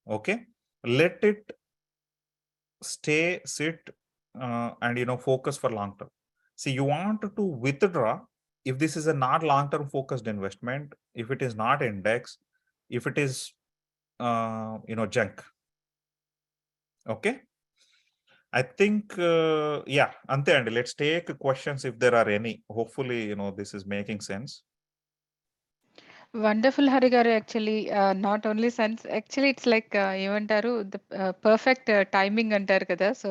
Okay, let it stay, sit, and focus for long term. See, you want to withdraw if this is a not long term focused investment, if it is not index, if it is junk. Okay, I think yeah, ante and let's take questions if there are any. Hopefully this is making sense. Wonderful Hari garu. Actually not only sense, actually it's like ఏమంటారు, the perfect timing అంటారు కదా. So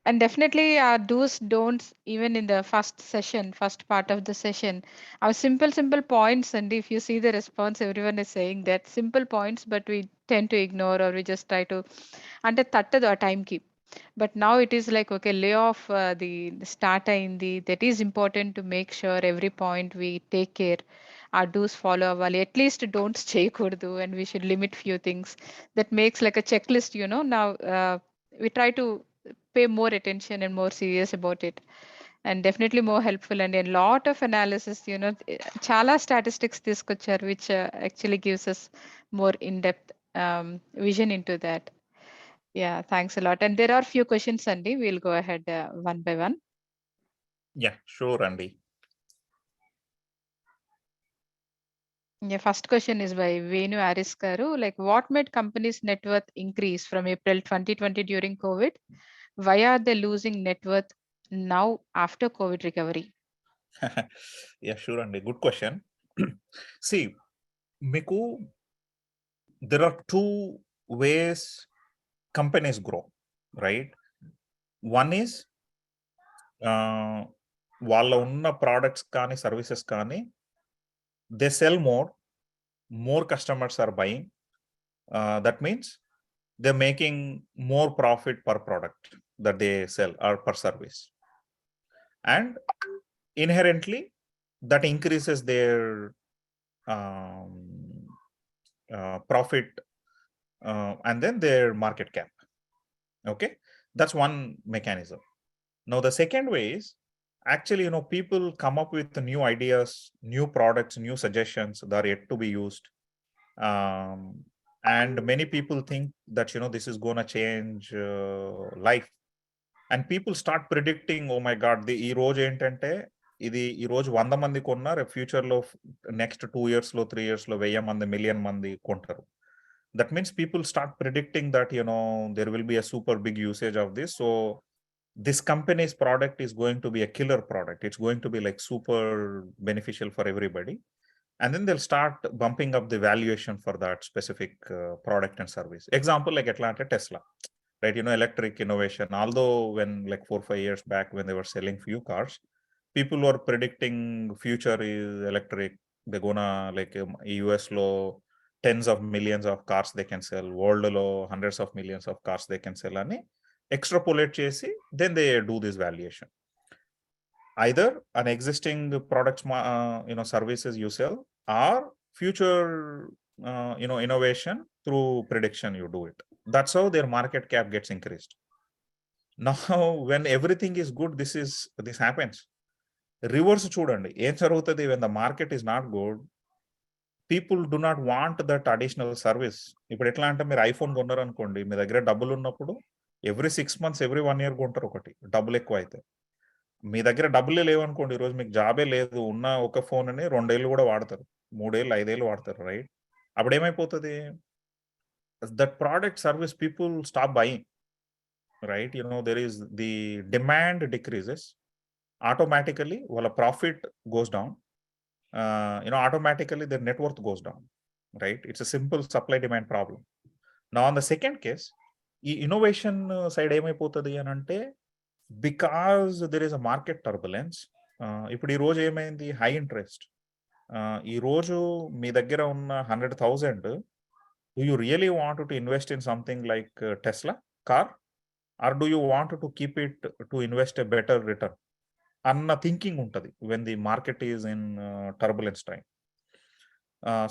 and definitely our do's don'ts, even in the first part of the session, our simple points. And if you see the response, everyone is saying that simple points, but we tend to ignore, or we just try to అంటే తట్టదు ఆ టైంకి. But now it is like okay, lay off the start అయింది. That is important to make sure every point we take care. ఆ do's follow అవ్వాలి, at least don'ts చేయకూడదు, and we should limit few things. That makes like a checklist. నా we try to pay more attention and more serious about it, and definitely more helpful, and a lot of analysis, chala statistics తీసుకొచ్చారు, which actually gives us more in-depth vision into that. Yeah, thanks a lot. And there are few questions, Andy. We'll go ahead one by one. Yeah, sure, Andy. Yeah, first question is by Venu Aris Garu. Like, what made companies' net worth increase from April 2020 during COVID? Why are they losing net worth now after COVID recovery? Yeah, sure, Andy. Good question. See, Miku, there are two ways companies grow, right? One is వాళ్ళ ఉన్న products కానీ services కానీ they sell more customers are buying. That means they're making more profit per product that they sell or per service, and inherently that increases their profit and then their market cap. Okay, that's one mechanism. Now, the second way is actually, people come up with new ideas, new products, new suggestions that are yet to be used. And many people think that, this is going to change life. And people start predicting, oh my God, the రోజు ఏంటంటే ఇది ఈ రోజు 100 మంది కొన్నా రేపు future లో next 2 years లో 3 years లో 1000 మంది మిలియన్ మంది కొంటారు. That means people start predicting that there will be a super big usage of this. So this company's product is going to be a killer product. It's going to be like super beneficial for everybody. And then they'll start bumping up the valuation for that specific product and service. Example like Atlanta Tesla, right? Electric innovation. Although when like 4-5 years back when they were selling few cars, people were predicting future is electric. They're gonna like US law tens of millions of cars they can sell, world law hundreds of millions of cars they can sell, and extrapolate chesi, then they do this valuation. Either an existing products services you sell, or future innovation through prediction you do it. That's how their market cap gets increased. Now when everything is good, this happens. Reverse చూడండి ఏం జరుగుతుంది when the market is not good. People do not want that additional service. ఇప్పుడు ఎట్లా అంటే మీరు iPhone కొన్నారు అనుకోండి, మీ దగ్గర డబ్బులు ఉన్నప్పుడు every 6 months every 1 year కొంటారు ఒకటి, డబ్బులు ఎక్కువ అయితే. మీ దగ్గర డబ్బులే లేవనుకోండి, ఈరోజు మీకు జాబే లేదు, ఉన్న ఒక ఫోన్ అని 2 ఏళ్ళు కూడా వాడతారు, 3 ఏళ్ళు 5 ఏళ్ళు వాడతారు, రైట్? అప్పుడు ఏమైపోతుంది, that product service people stop buying, right? there is the demand decreases, automatically వాళ్ళ profit goes down, automatically their net worth goes down, right? It's a simple supply demand problem. Now on the second case, ఈ innovation side ఏమైపోతుంది అని అంటే, because there is a market turbulence. ఇప్పుడు ఈ రోజు ఏమైంది, high interest. ఈ రోజు మీ దగ్గర ఉన్న 100,000, do you really want to invest in something like Tesla car, or do you want to keep it to invest a better return అన్న thinking ఉంటుంది when the market is in turbulence time.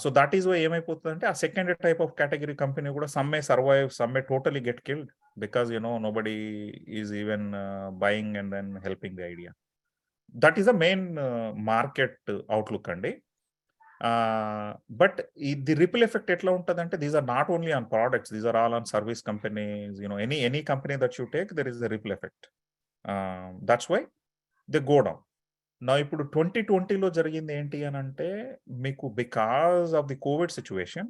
So that is why ఏమైపోతుందంటే, ఆ second type of category company కూడా some may survive, some may totally get killed, because nobody is even buying and then helping the idea. That is the main market outlook అండి. But the ripple effect ఎట్లా ఉంటుందంటే, these are not only on products, these are all on service companies. Any company that you take, there is the ripple effect. That's why they go down. నా ఇప్పుడు 2020లో జరిగింది ఏంటి అని అంటే, మీకు because of the COVID situation,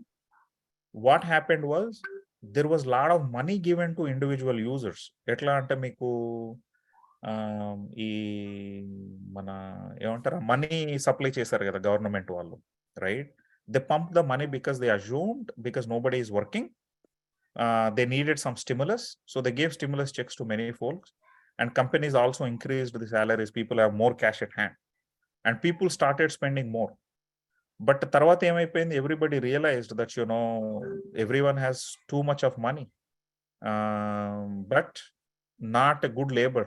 what happened was there was lot of money given to individual users. ఎట్లా అంటే మీకు ఈ మన ఏమంటారు, మనీ సప్లై చేశారు కదా గవర్నమెంట్ వాళ్ళు, right? They pump the money because they assumed, because nobody is working, they needed some stimulus, so they gave stimulus checks to many folks, and companies also increased the salaries. People have more cash at hand, and people started spending more. But తర్వాత ఏమైపోయింది, everybody realized that everyone has too much of money, but not a good labor.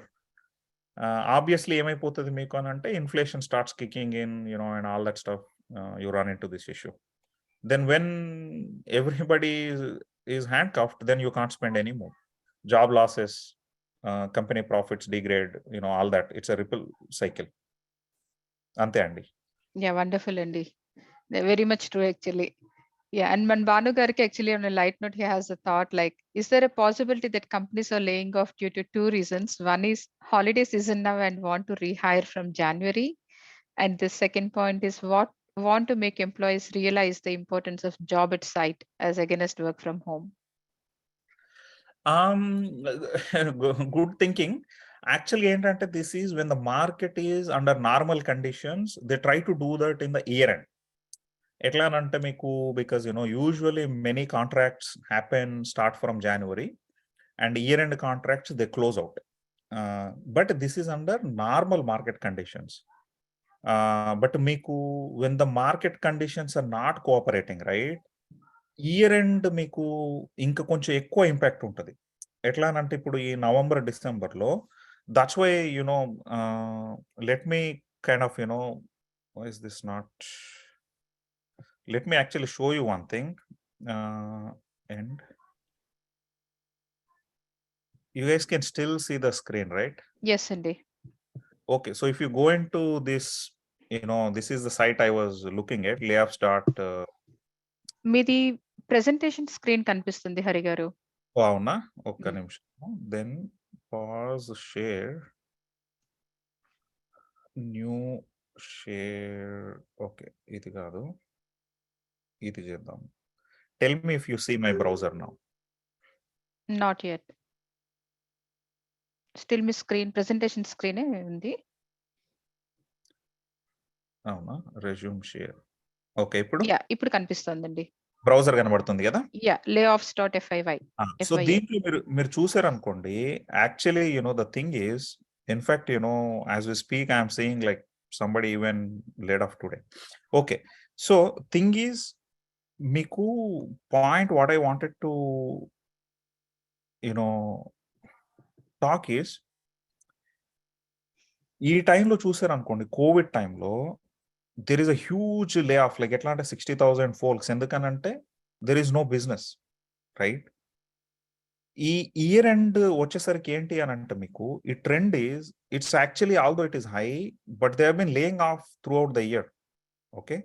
Obviously ఏమైపోతుంది మీకు అని అంటే, inflation starts kicking in, and all that stuff. You run into this issue. Then when everybody is handcuffed, then you can't spend anymore. Job losses, company profits degrade, all that. It's a ripple cycle. Ante andi. Yeah, wonderful అండి. Very much true actually. Yeah, and man Banu gariki actually on a light note, he has a thought like, is there a possibility that companies are laying off due to two reasons? One is holiday season now and want to rehire from January. And the second point is want to make employees realize the importance of job at site as against work from home. Good thinking. Actually ఏంటంటే, this is when the market is under normal conditions, they try to do that in the year end. ఎట్లా అంటే మీకు, because usually many contracts start from January, and year end contracts they close out. But this is under normal market conditions. But మీకు when the market conditions are not cooperating, right, year end మీకు ఇంకా కొంచెం ఎక్కువ impact ఉంటుంది. ఎట్లా అంటే, ఇప్పుడు ఈ నవంబర్ డిసెంబర్లో, that's why let me kind of is this not, let me actually show you one thing. And You guys can still see the screen, right? Yes అండి. Okay, so if you go into this, this is the site I was looking at, layoffs dot. మీది presentation screen కనిపిస్తుంది హరి గారు. అవునా? ఒక్క నిమిషం. Then pause share. New share. Okay, ఇది కాదు. ఇది చేద్దాం. Tell me if you see my browser now. Not yet. Still మీ స్క్రీన్ ప్రెజెంటేషన్ స్క్రీనే ఉంది. అవునా? Resume share. ఓకే, ఇప్పుడు ఇప్పుడు కనిపిస్తోందండి. బ్రౌజర్ కనబడుతుంది కదా? layoffs.fiy. సో దీంట్లో మీరు చూసారనుకోండి, actually the thing is, in fact as we speak I'm seeing like somebody even laid off today. Okay, so thing is, మీకు point what I wanted to talk is, ఈ టైంలో చూసారనుకోండి, కోవిడ్ టైంలో there is a huge lay off, like ఎట్లా అంటే 60,000 folks. ఎందుకనంటే there is no business, right? ఈ year end వచ్చేసరికి ఏంటి అని అంటే, మీకు ఈ trend is, it's actually although it is high, but they have been laying off throughout the year. Okay,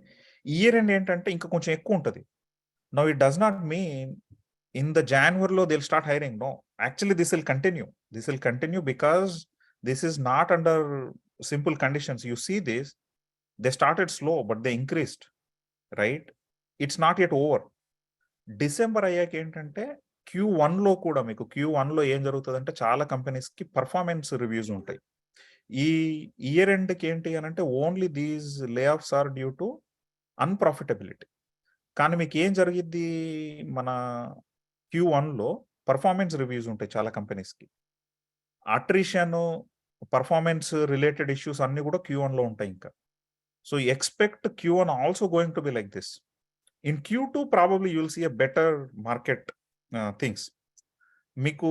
year end ఏంటంటే ఇంకా కొంచెం ఎక్కువ ఉంటుంది. Now it does not mean in the January they'll start hiring. No, actually this will continue because this is not under simple conditions. You see this, they started slow but they increased, right? It's not yet over. December అయ్యాక ఏంటంటే Q1 లో కూడా మీకు Q1 లో ఏం జరుగుతుందంటే, చాలా companies కి పర్ఫార్మెన్స్ రివ్యూస్ ఉంటాయి. ఈ ఇయర్ ఎండ్ కి ఏంటి అని అంటే, ఓన్లీ దీస్ లే ఆఫ్స్ ఆర్ డ్యూ టు అన్ప్రాఫిటబిలిటీ. కానీ మీకు ఏం జరిగిద్ది, మన Q1 లో పర్ఫార్మెన్స్ రివ్యూస్ ఉంటాయి చాలా కంపెనీస్కి. అట్రిషన్, పర్ఫార్మెన్స్ రిలేటెడ్ ఇష్యూస్ అన్ని కూడా Q1 లో ఉంటాయి ఇంకా. So expect Q1 also going to be like this. In Q2 probably you will see a better market things. మీకు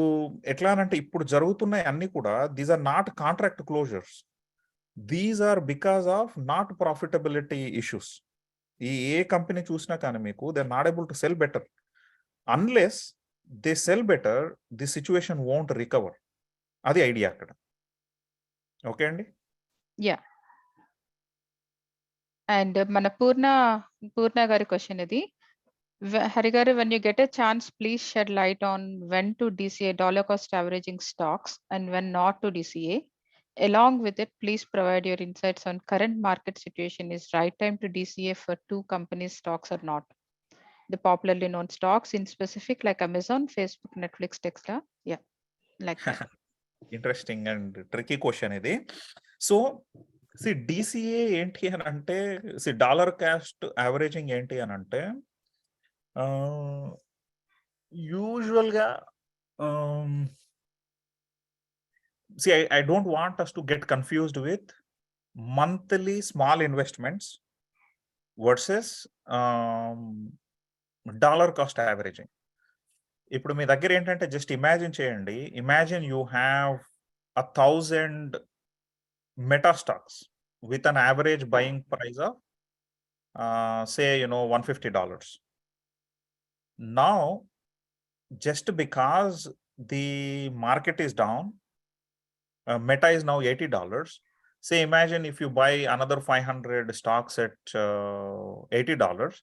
ఎట్లా అంటే, ఇప్పుడు జరుగుతున్నాయి అన్ని కూడా, these are not contract closures, these are because of not profitability issues. ఏ company చూసినా కానీ మీకు they are not able to sell better. Unless they sell better, the situation won't recover. అది ఐడియా అక్కడ. ఓకే అండి. అండ్ మన పూర్ణ గారి question ఇది. హరి గారు, when you get a chance, please shed light on when to DCA dollar cost averaging stocks and when not to DCA. Along with it, please provide your insights on current market situation. Is right time to DCA for two companies' stocks or not? The popularly known stocks in specific like Amazon, Facebook, Netflix, Tesla. Yeah, like that. Interesting and tricky question ఇది. So DCA ఏంటి అని అంటే, dollar cost averaging ఏంటి అని అంటే, యూజువల్గా I don't want us to get confused with monthly small investments versus dollar cost averaging. ఇప్పుడు మీ దగ్గర ఏంటంటే, జస్ట్ ఇమాజిన్ చేయండి, imagine you have 1,000 meta stocks with an average buying price of say $150. Now just because the market is down, Meta is now $80. Say imagine if you buy another 500 stocks at $80,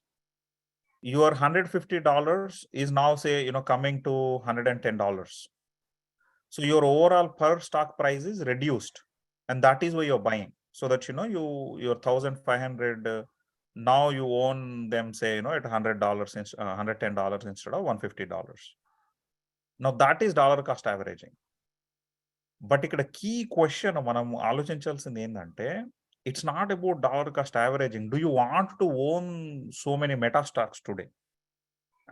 your $150 is now say coming to $110. So your overall per stock price is reduced, and that is why you're buying, so that your 1,500 now you own them say at $100 $110 instead of $150. Now that is dollar cost averaging. But ఇక్కడ key question మనం ఆలోచించాల్సింది ఏంటంటే, it's not about dollar cost averaging. Do you want to own so many meta stocks today,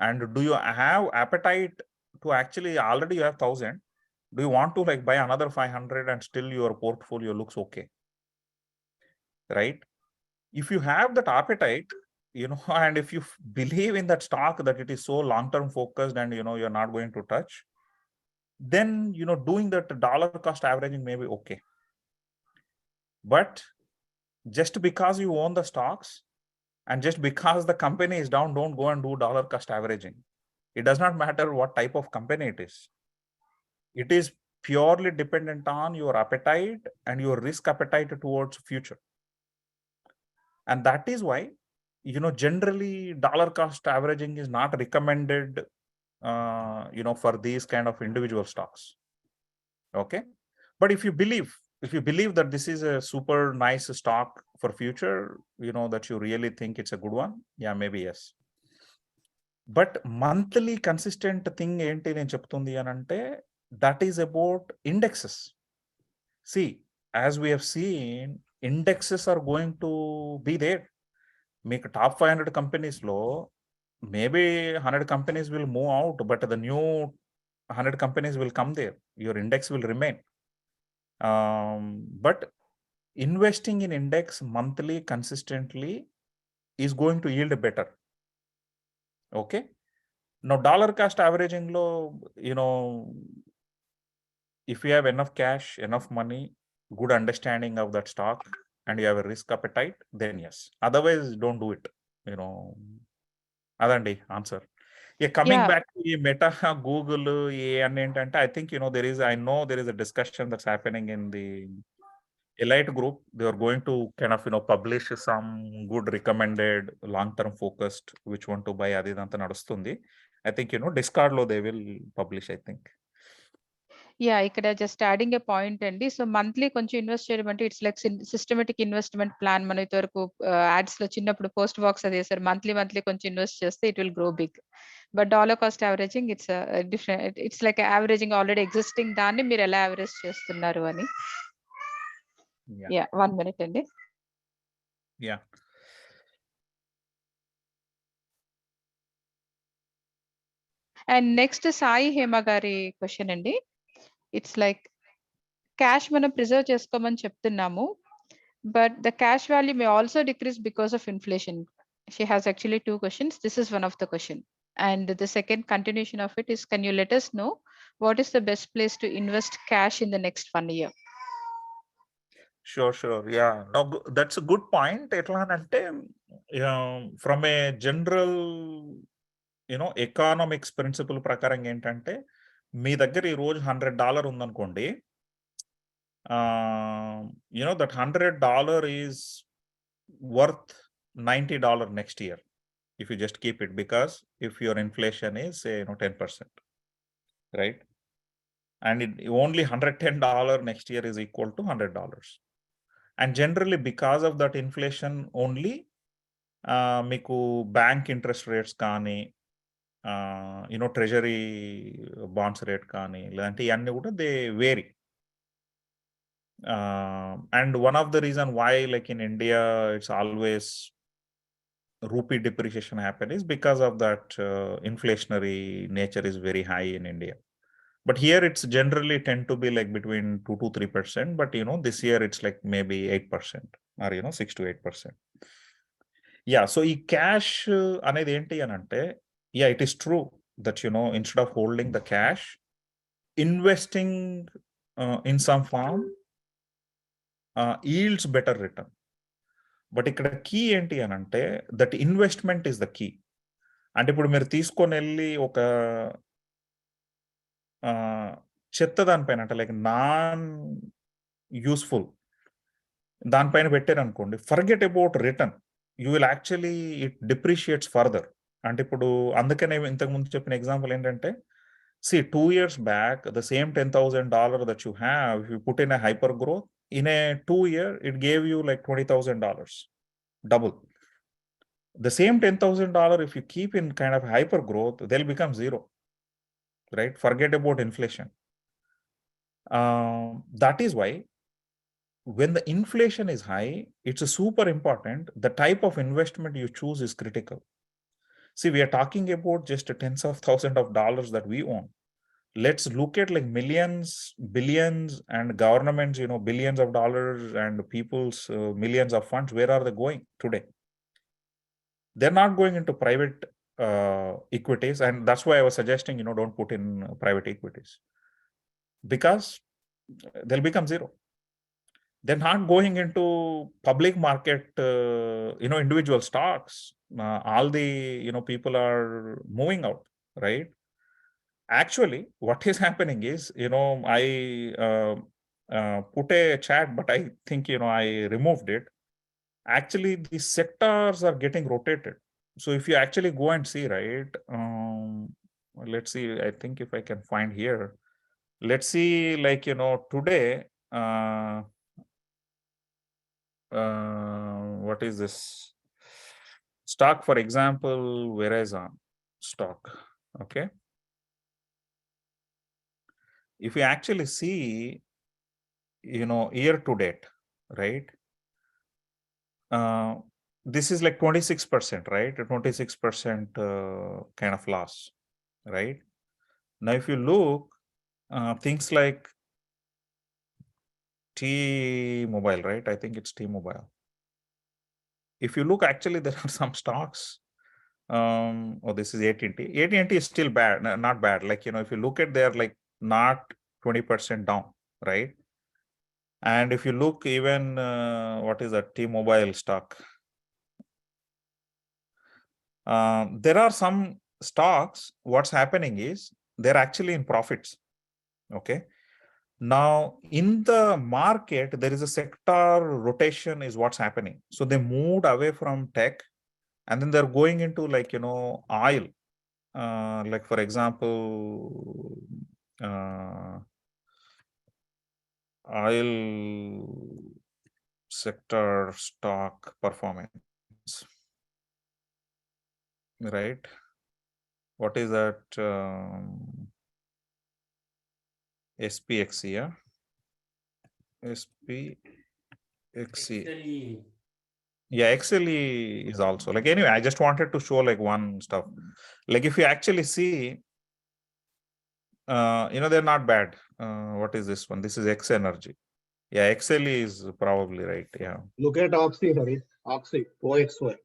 and do you have appetite to actually, already you have 1,000, do you want to like buy another 500 and still your portfolio looks okay, right? If you have that appetite, and if you believe in that stock that it is so long term focused and you're not going to touch, then doing that dollar cost averaging may be okay. But just because you own the stocks and just because the company is down, don't go and do dollar cost averaging. It does not matter what type of company it is. It is purely dependent on your appetite and your risk appetite towards future. And that is why, generally dollar cost averaging is not recommended, for these kind of individual stocks. Okay. But if you believe that this is a super nice stock for future, that you really think it's a good one, yeah, maybe yes. But monthly consistent thing enti nenu cheptundi anante, that is about indexes. See, as we have seen, indexes are going to be there. Make top 500 companies low, maybe 100 companies will move out, but the new 100 companies will come there. Your index will remain. But investing in index monthly consistently is going to yield better. Okay. Now, dollar cost averaging low, if you have enough cash, enough money, good understanding of that stock, and you have a risk appetite, then yes. Otherwise, don't do it. Adandi answer. Yeah, coming Yeah. back to Meta, Google, and I think I know there is a discussion that's happening in the Elite group. They are going to kind of publish some good recommended long-term focused which one to buy. Adidanta nadustundi. I think Discard lo they will publish, I think. Yeah, ikkada just adding a point andi. So monthly konచెం invest చేయడం అంటే it's like systematic investment plan. మన ఇంతవరకు ads లో చిన్నప్పుడు post box అది వేసారు. Monthly కొంచెం ఇన్వెస్ట్ చేస్తే it will grow big. But dollar cost averaging it's different. It's like averaging already existing దాన్ని మీరు ఎలా యావరేజ్ చేస్తున్నారు అని. యా 1 minute అండి. Yeah. And next Sai Hema గారి క్వశ్చన్ అండి. ఇట్స్ లైక్ క్యాష్ మనం ప్రిజర్వ్ చేసుకోమని చెప్తున్నాము, but the cash value may also decrease because of inflation. She has actually 2 questions. This is one of the question. And the second continuation of it is, can you let us know what is the best place to invest cash in the next 1 year? Sure. Yeah. No, that's a good point. From a general, economics principle ప్రకారం ఏంటంటే, మీ దగ్గర ఈ రోజు $100 ఉందనుకోండి, that $100 is worth $90 next year if you just keep it, because if your inflation is say 10%, right? And only $110 next year is equal to $100. And generally because of that inflation only, మీకు bank interest rates కానీ, treasury bonds rate కానీ, లేదంటే ఇవన్నీ కూడా they vary. And one of the reason why, like in India, it's always rupee depreciation happen is because of that inflationary nature is very high in India. But here it's generally tend to be like between 2 to 3%. But this year it's like maybe 8% or 6 to 8%. Yeah, so ఈ cash అనేది ఏంటి అని అంటే, yeah, it is true that instead of holding the cash, investing in some form yields better return. But ఇక్కడ key ఏంటి అని అంటే, that investment is the key. అంటే ఇప్పుడు మీరు తీసుకొని వెళ్ళి ఒక చెత్త దానిపైన, అంటే లైక్ నాన్ యూస్ఫుల్ దానిపైన పెట్టారనుకోండి, forget about return, you will actually it డిప్రిషియేట్స్ further. అంటే ఇప్పుడు అందుకనే ఇంతకుముందు చెప్పిన ఎగ్జాంపుల్ ఏంటంటే, see 2 years back, the same $10,000 that you have, if you put in a hyper growth, in a 2 year, it gave you like $20,000, double. The same $10,000, if you keep in kind of hyper growth, they'll become zero, right? Forget about inflation. That is why when the inflation is high, it's a super important. The type of investment you choose is critical. See, we are talking about just tens of thousands of dollars that we own. Let's look at like millions, billions, and governments, billions of dollars, and people's millions of funds. Where are they going today? They're not going into private equities, and that's why I was suggesting, don't put in private equities, because they'll become zero. They're not going into public market, individual stocks. All the, people are moving out, right? Actually, what is happening is, I put a chat, but I think, I removed it. Actually, the sectors are getting rotated. So if you actually go and see, right, let's see, I think if I can find here, let's see, like, today, what is this stock, for example, Verizon stock, okay? If you actually see, year to date, right? This is like 26%, right? 26% kind of loss, right? Now, if you look, things like T-Mobile, right? I think it's T-Mobile. If you look, actually, there are some stocks. Oh, this is AT&T. AT&T is still bad, not bad. Like, if you look at, they're like not 20% down, right? And if you look even, what is that T-Mobile stock? There are some stocks, what's happening is they're actually in profits, okay? Now, in the market, there is a sector rotation is what's happening. So they moved away from tech, and then they're going into, like, oil. Like, for example, oil sector stock performance, right? What is that? SPXC, yeah? SPXC. Yeah, XLE is also like, anyway, I just wanted to show like one stuff. Like, if you actually see, they're not bad. What is this one? This is X Energy. Yeah, XLE is probably right. Yeah. Look at Oxy, Hari. Oxy, OXY.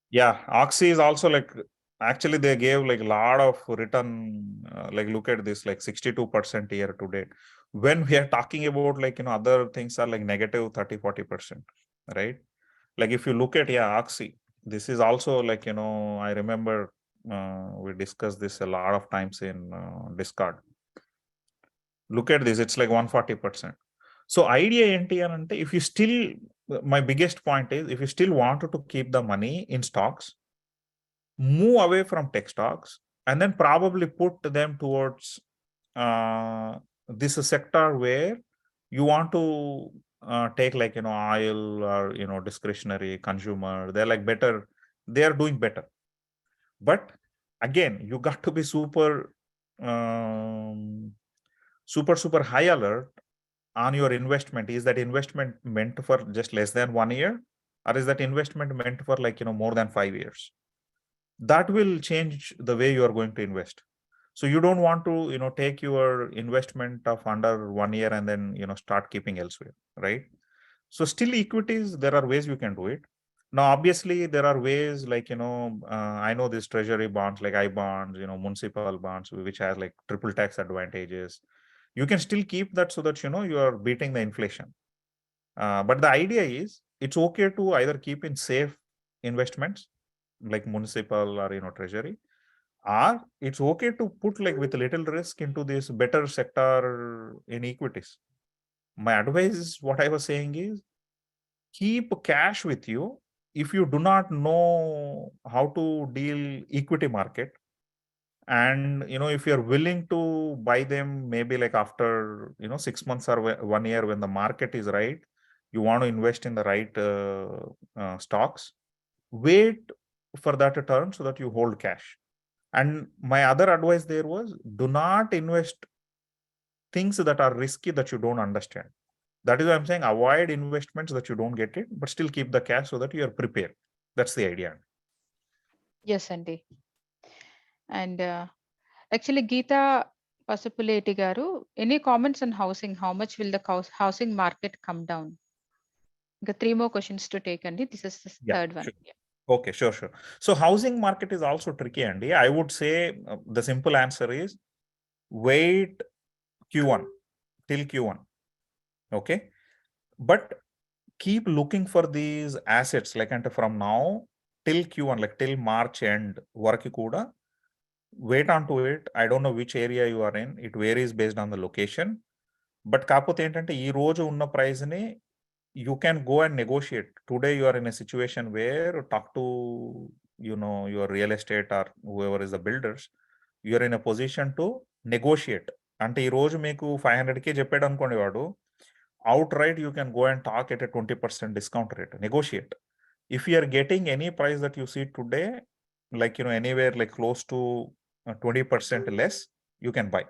Yeah, Oxy is also like, actually they gave like a lot of return. Like, look at this, like 62% year to date. When we are talking about, like, other things are like negative 30-40%, right? Like, if you look at, yeah, Oxy, this is also like, I remember we discussed this a lot of times in Discord. Look at this, it's like 140%. So idea enti ante, if you still, my biggest point is, if you still wanted to keep the money in stocks, move away from tech stocks, and then probably put them towards this sector where you want to take, like, oil or, discretionary consumer. They're like better, they're doing better. But again, you got to be super high alert on your investment. Is that investment meant for just less than 1 year, or is that investment meant for, like, more than 5 years? That will change the way you are going to invest. So you don't want to, take your investment of under 1 year and then, start keeping elsewhere, right? So still equities, there are ways you can do it. Now, obviously, there are ways like, I know this treasury bonds, like I bonds, municipal bonds, which has like triple tax advantages. You can still keep that so that, you are beating the inflation. But the idea is, it's okay to either keep in safe investments like municipal or, treasury, or it's okay to put like with little risk into this better sector in equities. My advice is, what I was saying is, keep cash with you. If you do not know how to deal equity market, and, if you're willing to buy them maybe like after, 6 months or 1 year, when the market is right, you want to invest in the right stocks, wait for that to turn so that you hold cash. And my other advice there was, do not invest things that are risky that you don't understand. That is why I'm saying, avoid investments that you don't get it, but still keep the cash so that you are prepared. That's the idea. Yes, Andy. And actually, Geeta Pasupuleti garu, any comments on housing? How much will the housing market come down? Got 3 more questions to take, Andy. This is the third one. Sure. Okay, sure. So housing market is also tricky, Andy. I would say the simple answer is, wait Q1 till Q1. Okay. But keep looking for these assets, like, from now till Q1, like till March end, work kuda, wait onto it. I don't know which area you are in. It varies based on the location. But కాకపోతే ఏంటంటే ఈ రోజు ఉన్న price ని you can go and negotiate. Today you are in a situation where talk to your real estate or whoever is the builders. You are in a position to negotiate. అంటే ఈ రోజు మీకు 500K చెప్పాడు అనుకోండి వాడు, outright you can go and talk at a 20% discount rate, negotiate. If you are getting any price that you see today, like anywhere like close to 20% less, you can buy.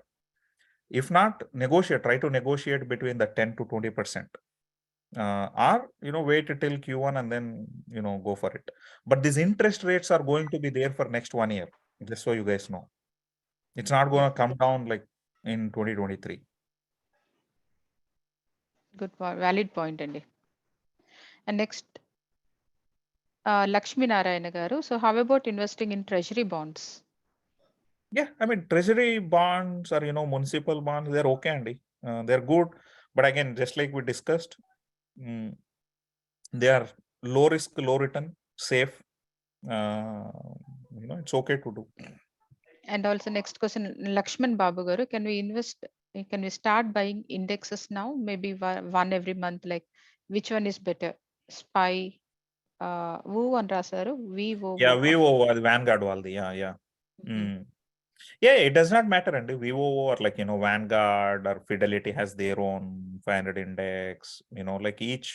If not, negotiate, try to negotiate between the 10 to 20%. Or wait till Q1 and then go for it. But these interest rates are going to be there for next 1 year, just so you guys know. It's not going to come down like in 2023. Good point, valid point అండి. And next, Lakshmi Narayana garu. So how about investing in treasury bonds? Yeah, I mean, treasury bonds or municipal bonds, they're okay, Andy. They're good, but again, just like we discussed, they are low risk, low return, safe. It's okay to do. And also next question, Lakshman Babu garu, can we start buying indexes now? Maybe one every month, like which one is better? SPY, Woo and Rasaru, Vivo. Yeah, Vivo or Vanguard waldi. Yeah. Yeah, it does not matter, and Vivo or like Vanguard or Fidelity has their own 500 index. Like each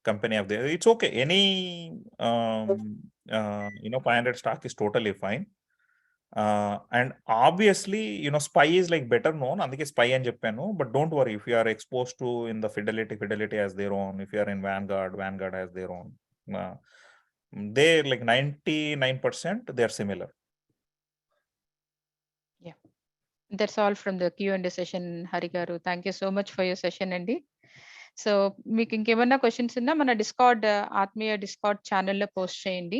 company of their, it's okay. Any 500 stock is totally fine. And obviously, SPY is like better known. Andike SPY అని చెప్పాను. But don't worry, if you are exposed to in the Fidelity has their own. If you are in Vanguard has their own. They like 99%, they are similar. Yeah, that's all from the Q&A session, Hari garu. Thank you so much for your session, Andy. So మీకు ఇంకేమన్నా questions ఉన్నా మన discard ఆత్మీయ discard ఛానల్లో post చేయండి.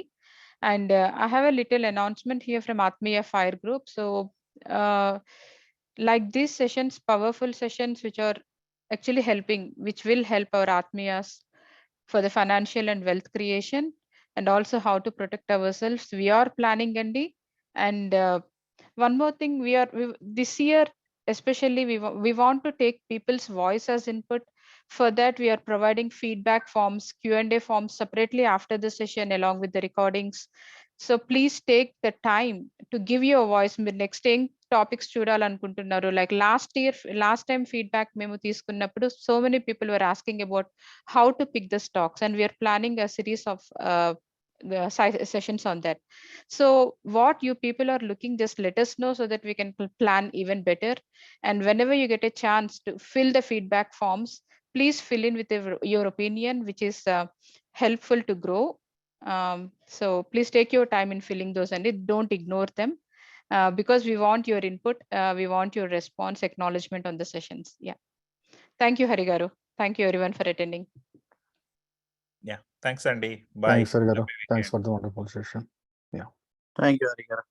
And I have a little announcement here from Atmiya fire group. So like these sessions, powerful sessions which are actually helping, which will help our Atmiyas for the financial and wealth creation, and also how to protect ourselves. We are planning, Andy. And one more thing, this year especially we want to take people's voice as input. For that, we are providing feedback forms, Q&A forms separately after the session along with the recordings. So please take the time to give your voice. Next ఏం topics చూడాలనుకుంటున్నారు? Like last time feedback మేము తీసుకున్నప్పుడు so many people were asking about how to pick the stocks, and we are planning a series of sessions on that. So what you people are looking, just let us know so that we can plan even better. And whenever you get a chance to fill the feedback forms, please fill in with your opinion, which is helpful to grow. So please take your time in filling those, and don't ignore them, because we want your input, we want your response, acknowledgement on the sessions. Yeah, thank you, Hari garu. Thank you everyone for attending. Yeah, thanks, Andy. Bye. Thanks, Hari garu. Thanks for the wonderful session. Yeah. Thank you, Hari garu.